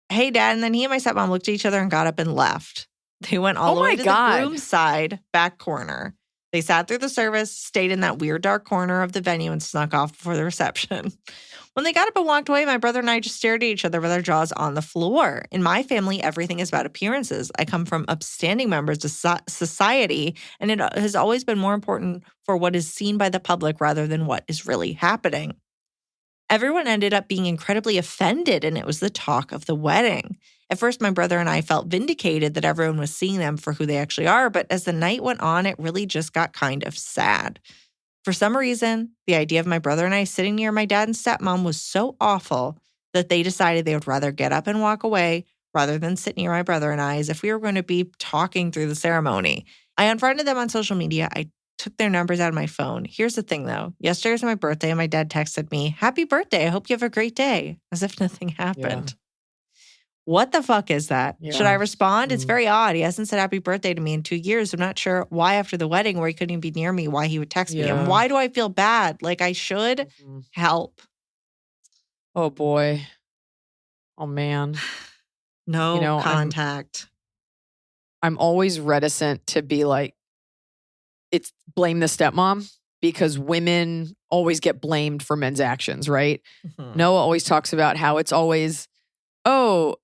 "Hey, Dad." And then he and my stepmom looked at each other and got up and left. They went all the way to the groom's side, back corner. They sat through the service, stayed in that weird dark corner of the venue, and snuck off before the reception. When they got up and walked away, my brother and I just stared at each other with our jaws on the floor. In my family, everything is about appearances. I come from upstanding members of society, and it has always been more important for what is seen by the public rather than what is really happening. Everyone ended up being incredibly offended, and it was the talk of the wedding. At first, my brother and I felt vindicated that everyone was seeing them for who they actually are, but as the night went on, it really just got kind of sad. For some reason, the idea of my brother and I sitting near my dad and stepmom was so awful that they decided they would rather get up and walk away rather than sit near my brother and I as if we were going to be talking through the ceremony. I unfriended them on social media. I took their numbers out of my phone. Here's the thing, though. Yesterday was my birthday, and my dad texted me, "Happy birthday. I hope you have a great day," as if nothing happened. Yeah. What the fuck is that? Yeah. Should I respond? It's very odd. He hasn't said happy birthday to me in 2 years. I'm not sure why after the wedding where he couldn't even be near me, why he would text me. And why do I feel bad? Like I should help. Oh, boy. Oh, man. No contact. I'm always reticent to be like, it's blame the stepmom, because women always get blamed for men's actions, right? Mm-hmm. Noah always talks about how it's always, oh,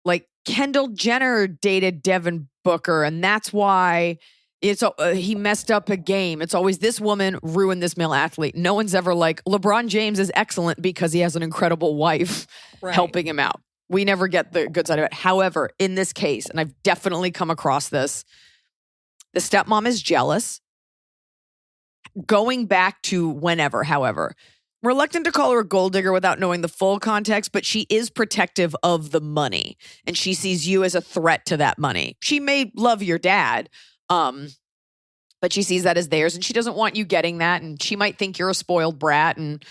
like Kendall Jenner dated Devin Booker, and that's why he messed up a game. It's always this woman ruined this male athlete. No one's ever like, LeBron James is excellent because he has an incredible wife helping him out. We never get the good side of it. However, in this case, and I've definitely come across this, the stepmom is jealous. Going back to whenever, however, reluctant to call her a gold digger without knowing the full context, but she is protective of the money, and she sees you as a threat to that money. She may love your dad, but she sees that as theirs, and she doesn't want you getting that, and she might think you're a spoiled brat, and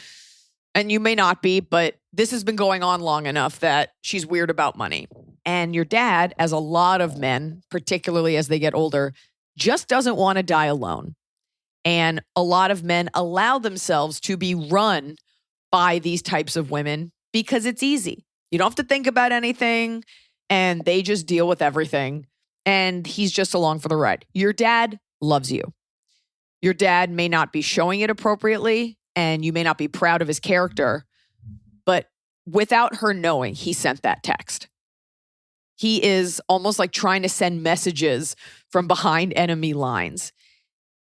you may not be, but this has been going on long enough that she's weird about money. And your dad, as a lot of men, particularly as they get older, just doesn't want to die alone. And a lot of men allow themselves to be run by these types of women because it's easy. You don't have to think about anything, and they just deal with everything. And he's just along for the ride. Your dad loves you. Your dad may not be showing it appropriately, and you may not be proud of his character, but without her knowing, he sent that text. He is almost like trying to send messages from behind enemy lines.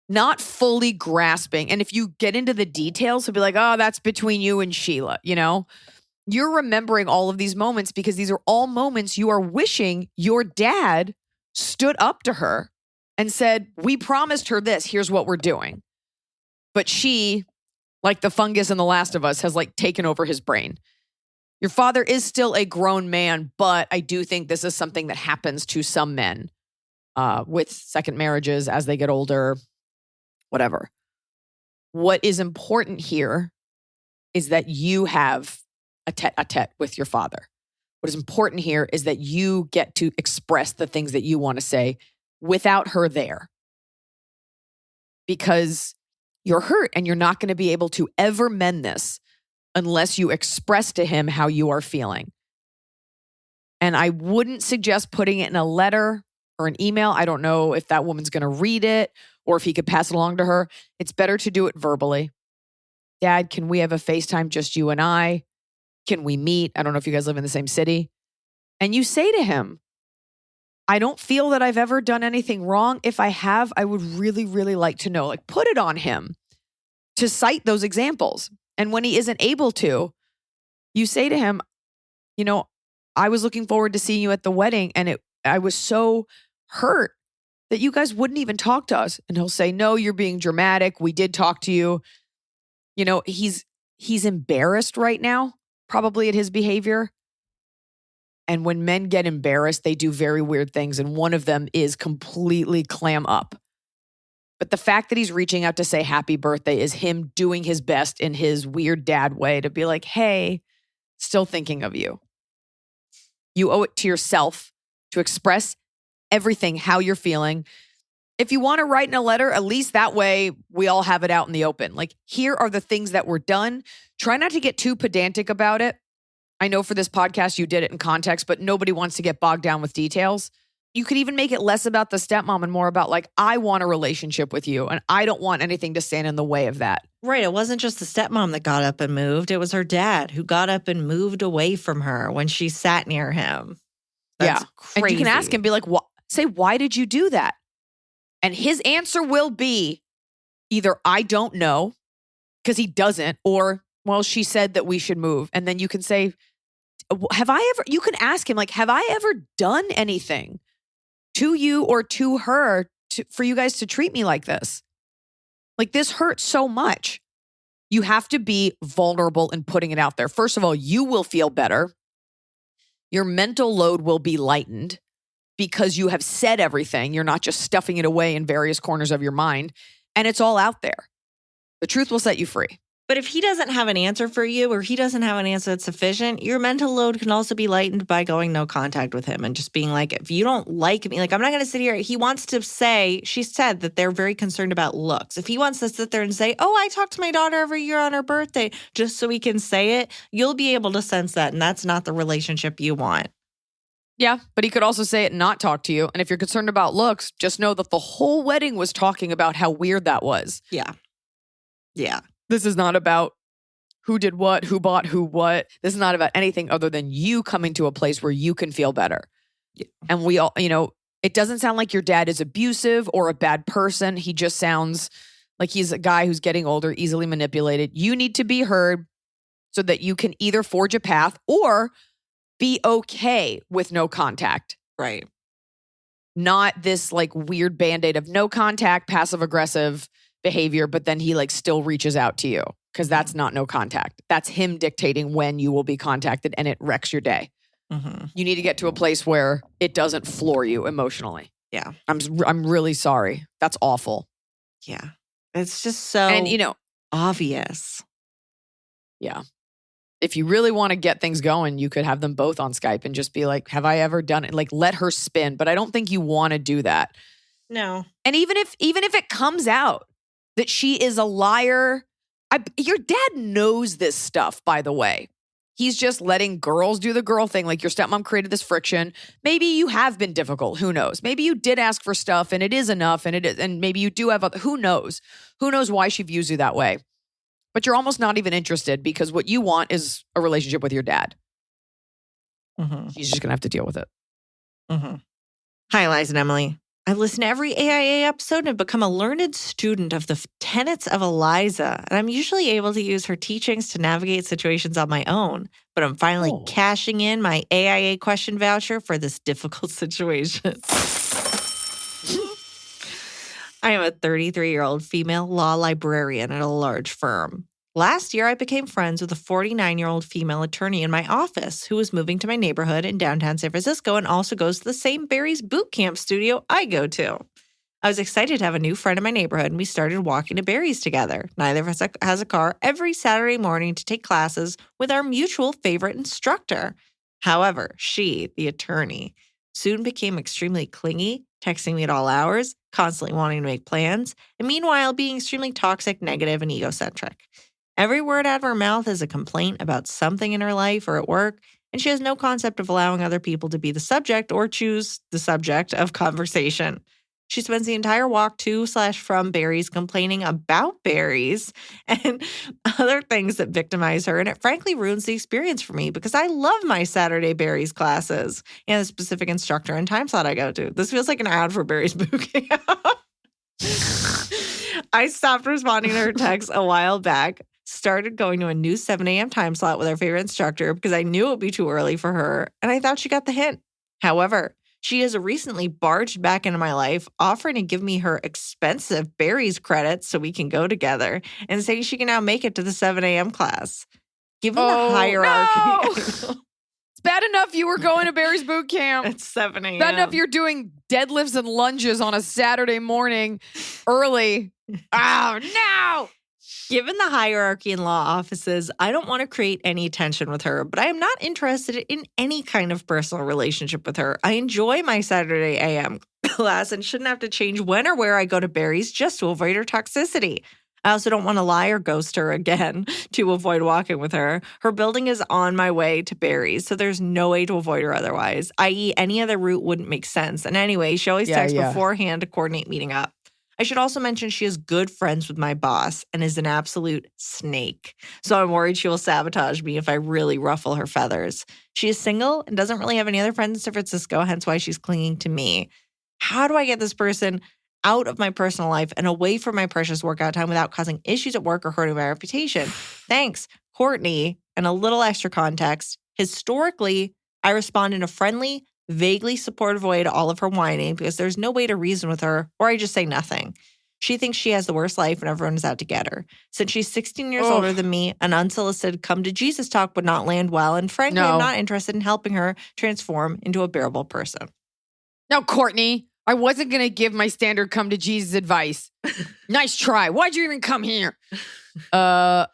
Not fully grasping. And if you get into the details, he'll be like, "Oh, that's between you and Sheila." You're remembering all of these moments because these are all moments you are wishing your dad stood up to her and said, "We promised her this. Here's what we're doing." But she, like the fungus in The Last of Us, has like taken over his brain. Your father is still a grown man, but I do think this is something that happens to some men with second marriages as they get older. Whatever. What is important here is that you have a tete-a-tete with your father. What is important here is that you get to express the things that you want to say without her there. Because you're hurt and you're not going to be able to ever mend this unless you express to him how you are feeling. And I wouldn't suggest putting it in a letter or an email. I don't know if that woman's going to read it or if he could pass it along to her. It's better to do it verbally. "Dad, can we have a FaceTime, just you and I? Can we meet? I don't know if you guys live in the same city." And you say to him, "I don't feel that I've ever done anything wrong. If I have, I would really, really like to know." Like, put it on him to cite those examples. And when he isn't able to, you say to him, "I was looking forward to seeing you at the wedding, and I was so hurt that you guys wouldn't even talk to us." And he'll say, "No, you're being dramatic. We did talk to you." He's embarrassed right now, probably at his behavior. And when men get embarrassed, they do very weird things. And one of them is completely clam up. But the fact that he's reaching out to say happy birthday is him doing his best in his weird dad way to be like, hey, still thinking of you. You owe it to yourself to express everything, how you're feeling. If you want to write in a letter, at least that way we all have it out in the open. Like, here are the things that were done. Try not to get too pedantic about it. I know for this podcast you did it in context, but nobody wants to get bogged down with details. You could even make it less about the stepmom and more about like, I want a relationship with you and I don't want anything to stand in the way of that. Right. It wasn't just the stepmom that got up and moved. It was her dad who got up and moved away from her when she sat near him. That's crazy. And you can ask him, be like, say, why did you do that? And his answer will be either I don't know, because he doesn't, or, well, she said that we should move. And then you can say, you can ask him, like, have I ever done anything to you or to her for you guys to treat me like this? Like, this hurts so much. You have to be vulnerable in putting it out there. First of all, you will feel better. Your mental load will be lightened because you have said everything. You're not just stuffing it away in various corners of your mind. And it's all out there. The truth will set you free. But if he doesn't have an answer for you or he doesn't have an answer that's sufficient, your mental load can also be lightened by going no contact with him and just being like, if you don't like me, like, I'm not going to sit here. He wants to say, she said that they're very concerned about looks. If he wants to sit there and say, oh, I talk to my daughter every year on her birthday, just so he can say it, you'll be able to sense that. And that's not the relationship you want. Yeah, but he could also say it and not talk to you. And if you're concerned about looks, just know that the whole wedding was talking about how weird that was. Yeah. Yeah. This is not about who did what, who bought who what. This is not about anything other than you coming to a place where you can feel better. Yeah. And we all, it doesn't sound like your dad is abusive or a bad person. He just sounds like he's a guy who's getting older, easily manipulated. You need to be heard so that you can either forge a path or be okay with no contact. Right. Not this like weird band-aid of no contact, passive aggressive behavior, but then he like still reaches out to you, because that's not no contact. That's him dictating when you will be contacted, and it wrecks your day. Mm-hmm. You need to get to a place where it doesn't floor you emotionally. Yeah. I'm really sorry. That's awful. Yeah. It's just so obvious. Yeah. If you really want to get things going, you could have them both on Skype and just be like, have I ever done it? Like, let her spin. But I don't think you want to do that. No. And even if it comes out that she is a liar, your dad knows this stuff, by the way. He's just letting girls do the girl thing. Like, your stepmom created this friction. Maybe you have been difficult. Who knows? Maybe you did ask for stuff and it is enough, and maybe you do have who knows? Who knows why she views you that way? But you're almost not even interested, because what you want is a relationship with your dad. Mm-hmm. She's just going to have to deal with it. Mm-hmm. Hi, Iliza and Emily. I've listened to every AIA episode and have become a learned student of the tenets of Iliza. And I'm usually able to use her teachings to navigate situations on my own. But I'm finally cashing in my AIA question voucher for this difficult situation. I am a 33-year-old female law librarian at a large firm. Last year, I became friends with a 49-year-old female attorney in my office who was moving to my neighborhood in downtown San Francisco and also goes to the same Barry's boot camp studio I go to. I was excited to have a new friend in my neighborhood, and we started walking to Barry's together. Neither of us has a car every Saturday morning to take classes with our mutual favorite instructor. However, she, the attorney, soon became extremely clingy, texting me at all hours, constantly wanting to make plans, and meanwhile being extremely toxic, negative, and egocentric. Every word out of her mouth is a complaint about something in her life or at work, and she has no concept of allowing other people to be the subject or choose the subject of conversation. She spends the entire walk to/from Barry's complaining about Barry's and other things that victimize her, and it frankly ruins the experience for me because I love my Saturday Barry's classes and the specific instructor and time slot I go to. This feels like an ad for Barry's boot camp. I stopped responding to her texts a while back, started going to a new 7 a.m. time slot with our favorite instructor because I knew it would be too early for her, and I thought she got the hint. However, she has recently barged back into my life, offering to give me her expensive Barry's credits so we can go together, and saying she can now make it to the 7 a.m. class. Given the hierarchy, no! bad enough you were going to Barry's boot camp. It's 7 a.m. Bad enough you're doing deadlifts and lunges on a Saturday morning early. Oh, no. Given the hierarchy in law offices, I don't want to create any tension with her, but I am not interested in any kind of personal relationship with her. I enjoy my Saturday AM class and shouldn't have to change when or where I go to Barry's just to avoid her toxicity. I also don't want to lie or ghost her again to avoid walking with her. Her building is on my way to Barry's, so there's no way to avoid her otherwise, i.e. any other route wouldn't make sense. And anyway, she always texts beforehand to coordinate meeting up. I should also mention she is good friends with my boss and is an absolute snake. So I'm worried she will sabotage me if I really ruffle her feathers. She is single and doesn't really have any other friends in San Francisco, hence why she's clinging to me. How do I get this person out of my personal life and away from my precious workout time without causing issues at work or hurting my reputation? Thanks, Courtney. And a little extra context. Historically, I respond in a friendly, vaguely supportive way to all of her whining because there's no way to reason with her, or I just say nothing. She thinks she has the worst life and everyone is out to get her. Since she's 16 years older than me, an unsolicited come to Jesus talk would not land well, and frankly, I'm not interested in helping her transform into a bearable person. No, Courtney, I wasn't going to give my standard come to Jesus advice. Nice try. Why'd you even come here? That's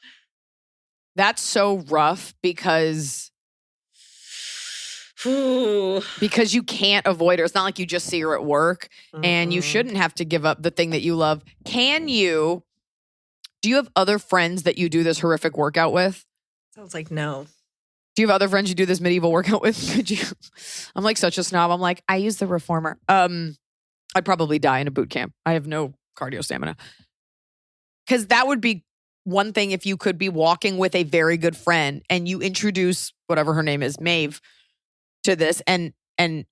so rough because you can't avoid her. It's not like you just see her at work and you shouldn't have to give up the thing that you love. Do you have other friends that you do this horrific workout with? Sounds like no. Do you have other friends you do this medieval workout with? Could you? I'm like such a snob. I'm like, I use the reformer. I'd probably die in a boot camp. I have no cardio stamina. Because that would be one thing if you could be walking with a very good friend and you introduce whatever her name is, Maeve, to this and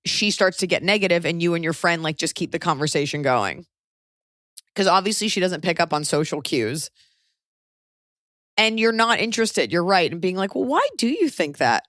she starts to get negative and you and your friend like just keep the conversation going. Because obviously she doesn't pick up on social cues. And you're not interested. You're right. And being like, well, why do you think that?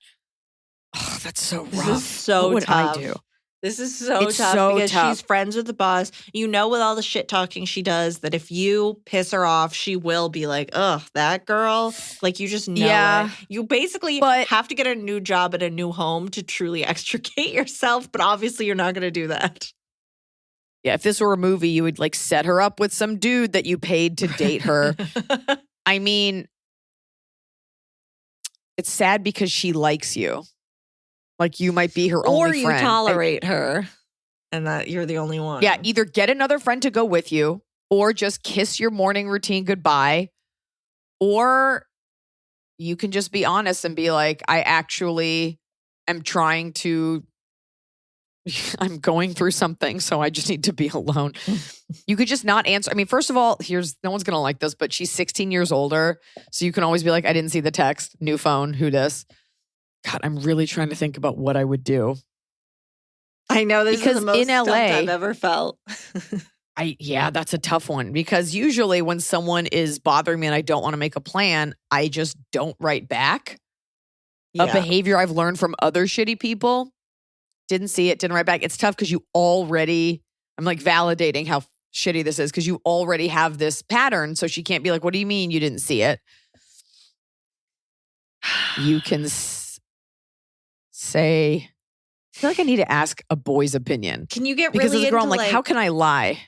Oh, that's so rough. This is so what would tough. I do? This is so tough because she's friends with the boss. You know, with all the shit talking she does, that if you piss her off, she will be like, ugh, that girl. Like, you just know it. You basically have to get a new job at a new home to truly extricate yourself. But obviously, you're not going to do that. Yeah, if this were a movie, you would like set her up with some dude that you paid to date her. I mean, it's sad because she likes you. Like you might be her only friend. Or you tolerate her and that you're the only one. Yeah, either get another friend to go with you or just kiss your morning routine goodbye. Or you can just be honest and be like, I actually am I'm going through something, so I just need to be alone. You could just not answer. I mean, first of all, no one's going to like this, but she's 16 years older. So you can always be like, I didn't see the text. New phone. Who dis? God, I'm really trying to think about what I would do. I know this is the most in LA, I've ever felt. That's a tough one because usually when someone is bothering me and I don't want to make a plan, I just don't write back. A behavior I've learned from other shitty people. Didn't see it, didn't write back. It's tough because I'm like validating how shitty this is because you already have this pattern. So she can't be like, what do you mean you didn't see it? You can say, I feel like I need to ask a boy's opinion. Can you get because really as a girl, into I'm like, how can I lie?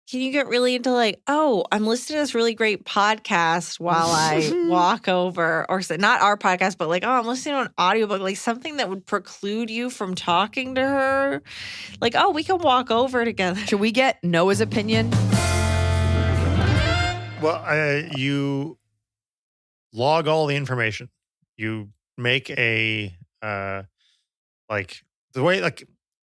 Can you get really into like, oh, I'm listening to this really great podcast while I walk over, or not our podcast, but like, oh, I'm listening to an audiobook, like something that would preclude you from talking to her. Like, oh, we can walk over together. Should we get Noah's opinion? Well, you log all the information. You make a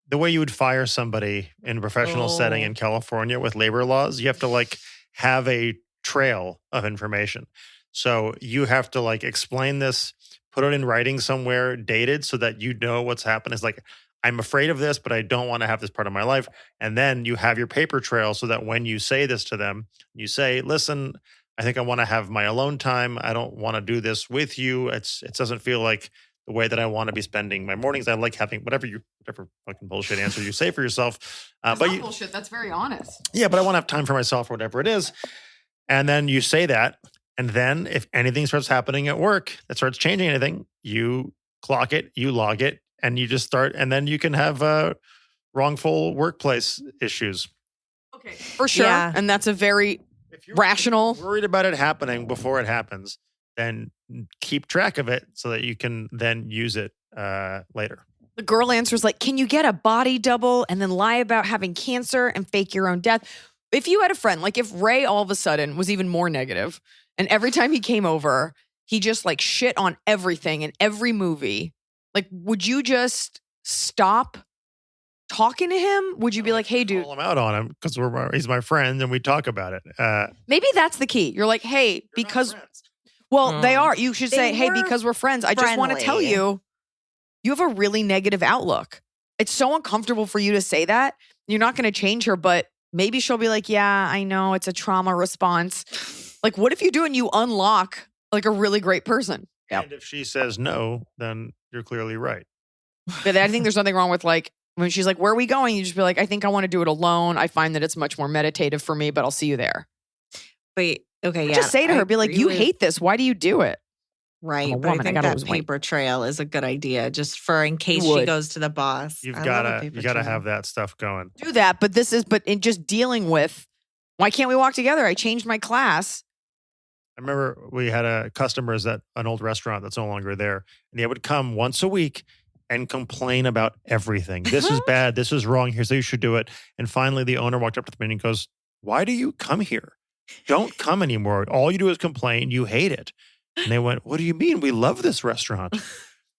the way you would fire somebody in a professional setting in California with labor laws, you have to have a trail of information. So you have to explain this, put it in writing somewhere, dated, so that you know what's happened. It's like, I'm afraid of this, but I don't want to have this part of my life. And then you have your paper trail so that when you say this to them, you say, listen, I think I want to have my alone time. I don't want to do this with you. It doesn't feel like the way that I want to be spending my mornings. I like having whatever fucking bullshit answer you say for yourself. That's not bullshit. That's very honest. Yeah, but I want to have time for myself or whatever it is. And then you say that. And then if anything starts happening at work that starts changing anything, you clock it, you log it, and you just start, and then you can have wrongful workplace issues. Okay, for sure. Yeah. And that's a very If you're rational. worried about it happening before it happens, then keep track of it so that you can then use it later. The girl answers like, can you get a body double and then lie about having cancer and fake your own death? If you had a friend, like if Ray all of a sudden was even more negative, and every time he came over, he just like shit on everything in every movie, like, would you just stop talking to him? Would you be like, hey, dude? Call him out on him because he's my friend and we talk about it. Maybe that's the key. You're like, hey, because, well, they are. You should say, hey, because we're friends. I just want to tell you, you have a really negative outlook. It's so uncomfortable for you to say that. You're not going to change her, but maybe she'll be like, yeah, I know it's a trauma response. Like, what if you do and you unlock like a really great person? And if she says no, then you're clearly right. But I think there's nothing wrong with like, when she's like, where are we going? You just be like, I think I want to do it alone. I find that it's much more meditative for me, but I'll see you there. Wait, okay, yeah. Just say to her, be like, you with- hate this. Why do you do it? Right, I'm a but woman. I think gotta that lose weight. paper trail is a good idea, just for in case You she would. goes to the boss. You I love a gotta paper trail. have that stuff going. Do that, but in just dealing with, why can't we walk together? I changed my class. I remember we had customers at an old restaurant that's no longer there, and they would come once a week and complain about everything. This is bad. This is wrong. Here's how you should do it. And finally, the owner walked up to me and goes, why do you come here? Don't come anymore. All you do is complain. You hate it. And they went, what do you mean? We love this restaurant.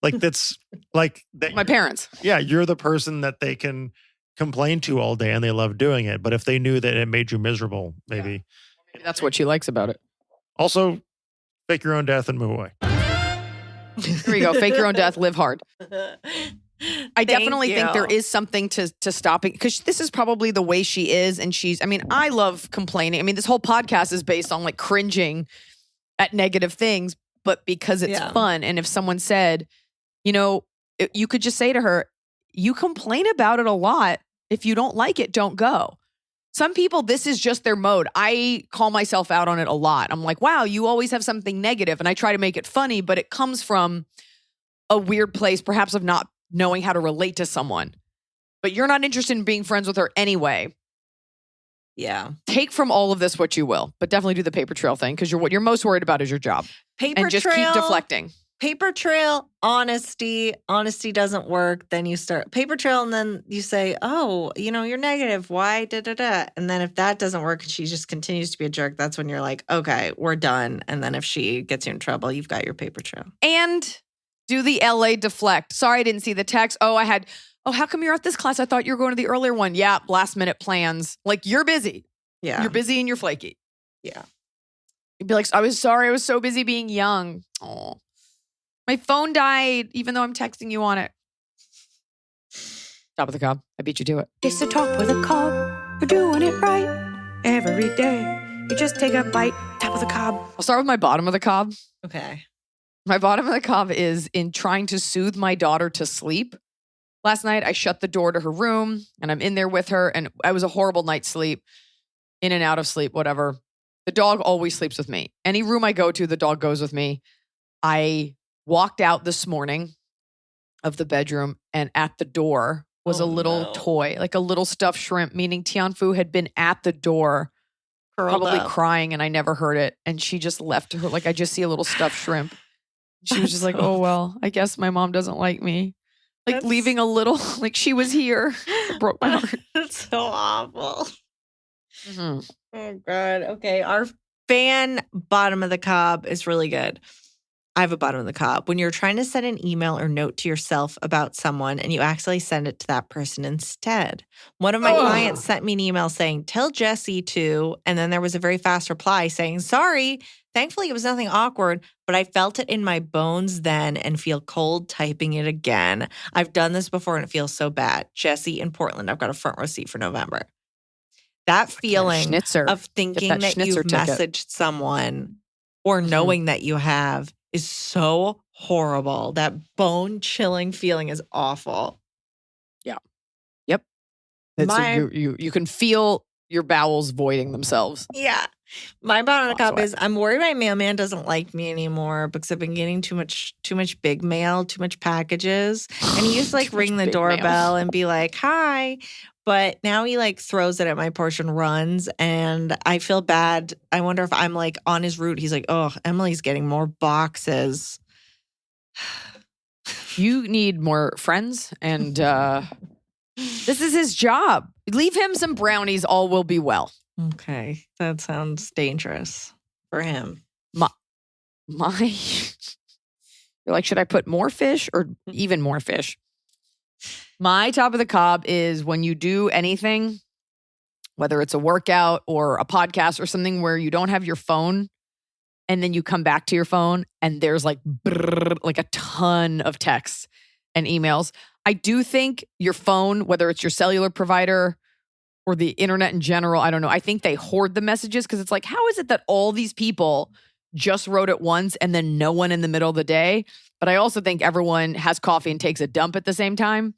Like that's like that. My parents. Yeah, you're the person that they can complain to all day and they love doing it. But if they knew that it made you miserable, maybe. That's what she likes about it. Also, fake your own death and move away. Here you go. Fake your own death. Live hard. I definitely think there is something to stopping, because this is probably the way she is. And I love complaining. I mean, this whole podcast is based on like cringing at negative things, but because it's fun. And if someone said, you could just say to her, you complain about it a lot. If you don't like it, don't go. Some people, this is just their mode. I call myself out on it a lot. I'm like, wow, you always have something negative. And I try to make it funny, but it comes from a weird place, perhaps of not knowing how to relate to someone. But you're not interested in being friends with her anyway. Yeah. Take from all of this what you will, but definitely do the paper trail thing, because what you're most worried about is your job. Paper just trail, keep deflecting. Paper trail, honesty. Honesty doesn't work. Then you start paper trail, and then you say, oh, you're negative. Why? Da-da-da. And then if that doesn't work and she just continues to be a jerk, that's when you're like, okay, we're done. And then if she gets you in trouble, you've got your paper trail. And do the LA deflect. Sorry, I didn't see the text. How come you're at this class? I thought you were going to the earlier one. Yeah, last minute plans. Like, you're busy. Yeah. You're busy and you're flaky. Yeah. You'd be like, I was sorry. I was so busy being young. Oh, my phone died, even though I'm texting you on it. Top of the cob. I beat you to it. It's the top of the cob. You're doing it right every day. You just take a bite. Top of the cob. I'll start with my bottom of the cob. Okay. My bottom of the cob is in trying to soothe my daughter to sleep. Last night, I shut the door to her room and I'm in there with her, and I was a horrible night's sleep, in and out of sleep, whatever. The dog always sleeps with me. Any room I go to, the dog goes with me. I walked out this morning of the bedroom, and at the door was a little toy, like a little stuffed shrimp, meaning Tianfu had been at the door, probably crying, and I never heard it. And she just left her, like, I just see a little stuffed shrimp. She was just like, oh, well, I guess my mom doesn't like me. Like, leaving a little, like she was here. It broke my heart. That's so awful. Mm-hmm. Oh, God. Okay. Our fan bottom of the cob is really good. I have a bottom of the cob. When you're trying to send an email or note to yourself about someone and you actually send it to that person instead. One of my clients sent me an email saying, tell Jesse to, and then there was a very fast reply saying, sorry. Thankfully, it was nothing awkward, but I felt it in my bones then and feel cold typing it again. I've done this before and it feels so bad. Jesse in Portland, I've got a front row seat for November. That feeling Schnitzer. of thinking that you've Schnitzer ticket. messaged someone or knowing that you have is so horrible. That bone-chilling feeling is awful. Yeah. Yep. You can feel your bowels voiding themselves. Yeah. My bottom of the Lots cup of is I'm worried my mailman doesn't like me anymore because I've been getting too much big mail, too much packages. And he used to like Too much ring the big mail. doorbell and be like, hi. But now he like throws it at my porch and runs. And I feel bad. I wonder if I'm like on his route. He's like, oh, Emily's getting more boxes. You need more friends, and this is his job. Leave him some brownies, all will be well. Okay. That sounds dangerous for him. You're like, should I put more fish or even more fish? My top of the cob is when you do anything, whether it's a workout or a podcast or something where you don't have your phone, and then you come back to your phone and there's like like a ton of texts and emails. I do think your phone, whether it's your cellular provider or the internet in general, I don't know. I think they hoard the messages because it's like, how is it that all these people just wrote it once and then no one in the middle of the day? But I also think everyone has coffee and takes a dump at the same time.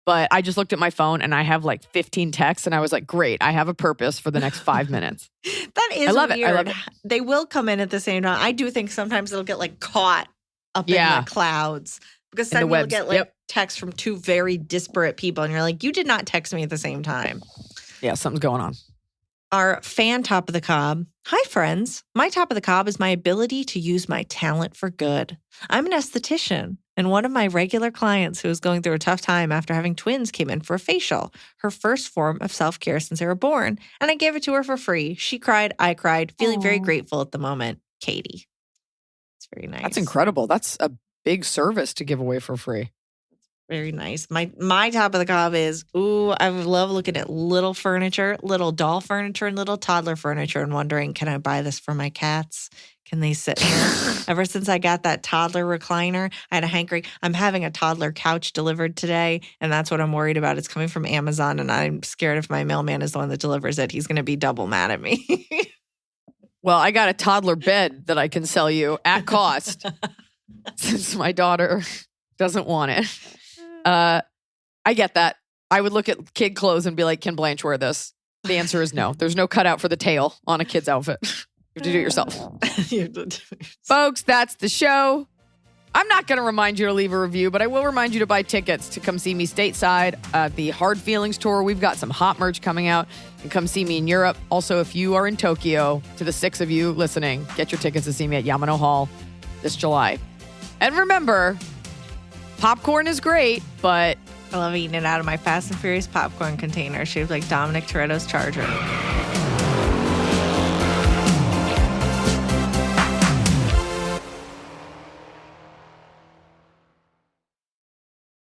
But I just looked at my phone and I have like 15 texts and I was like, great, I have a purpose for the next 5 minutes. That is I love weird. it. I love it. They will come in at the same time. I do think sometimes it'll get like caught up in the clouds because In the then you'll webs. get like Yep. texts from two very disparate people and you're like, you did not text me at the same time. Yeah, something's going on. Our fan top of the cob. Hi, friends. My top of the cob is my ability to use my talent for good. I'm an esthetician, and one of my regular clients who was going through a tough time after having twins came in for a facial, her first form of self-care since they were born, and I gave it to her for free. She cried, I cried, feeling very Aw. grateful at the moment. Katie. It's very nice. That's incredible. That's a big service to give away for free. Very nice. My top of the cob is, I love looking at little furniture, little doll furniture, and little toddler furniture and wondering, can I buy this for my cats? Can they sit here? Ever since I got that toddler recliner, I had a hankering. I'm having a toddler couch delivered today, and that's what I'm worried about. It's coming from Amazon, and I'm scared if my mailman is the one that delivers it, he's going to be double mad at me. Well, I got a toddler bed that I can sell you at cost since my daughter doesn't want it. I get that. I would look at kid clothes and be like, can Blanche wear this? The answer is no. There's no cutout for the tail on a kid's outfit. You have to do it yourself. Folks, that's the show. I'm not going to remind you to leave a review, but I will remind you to buy tickets to come see me stateside at the Hard Feelings Tour. We've got some hot merch coming out, and come see me in Europe. Also, if you are in Tokyo, to the 6 of you listening, get your tickets to see me at Yamano Hall this July. And remember, popcorn is great, but I love eating it out of my Fast and Furious popcorn container shaped like Dominic Toretto's Charger.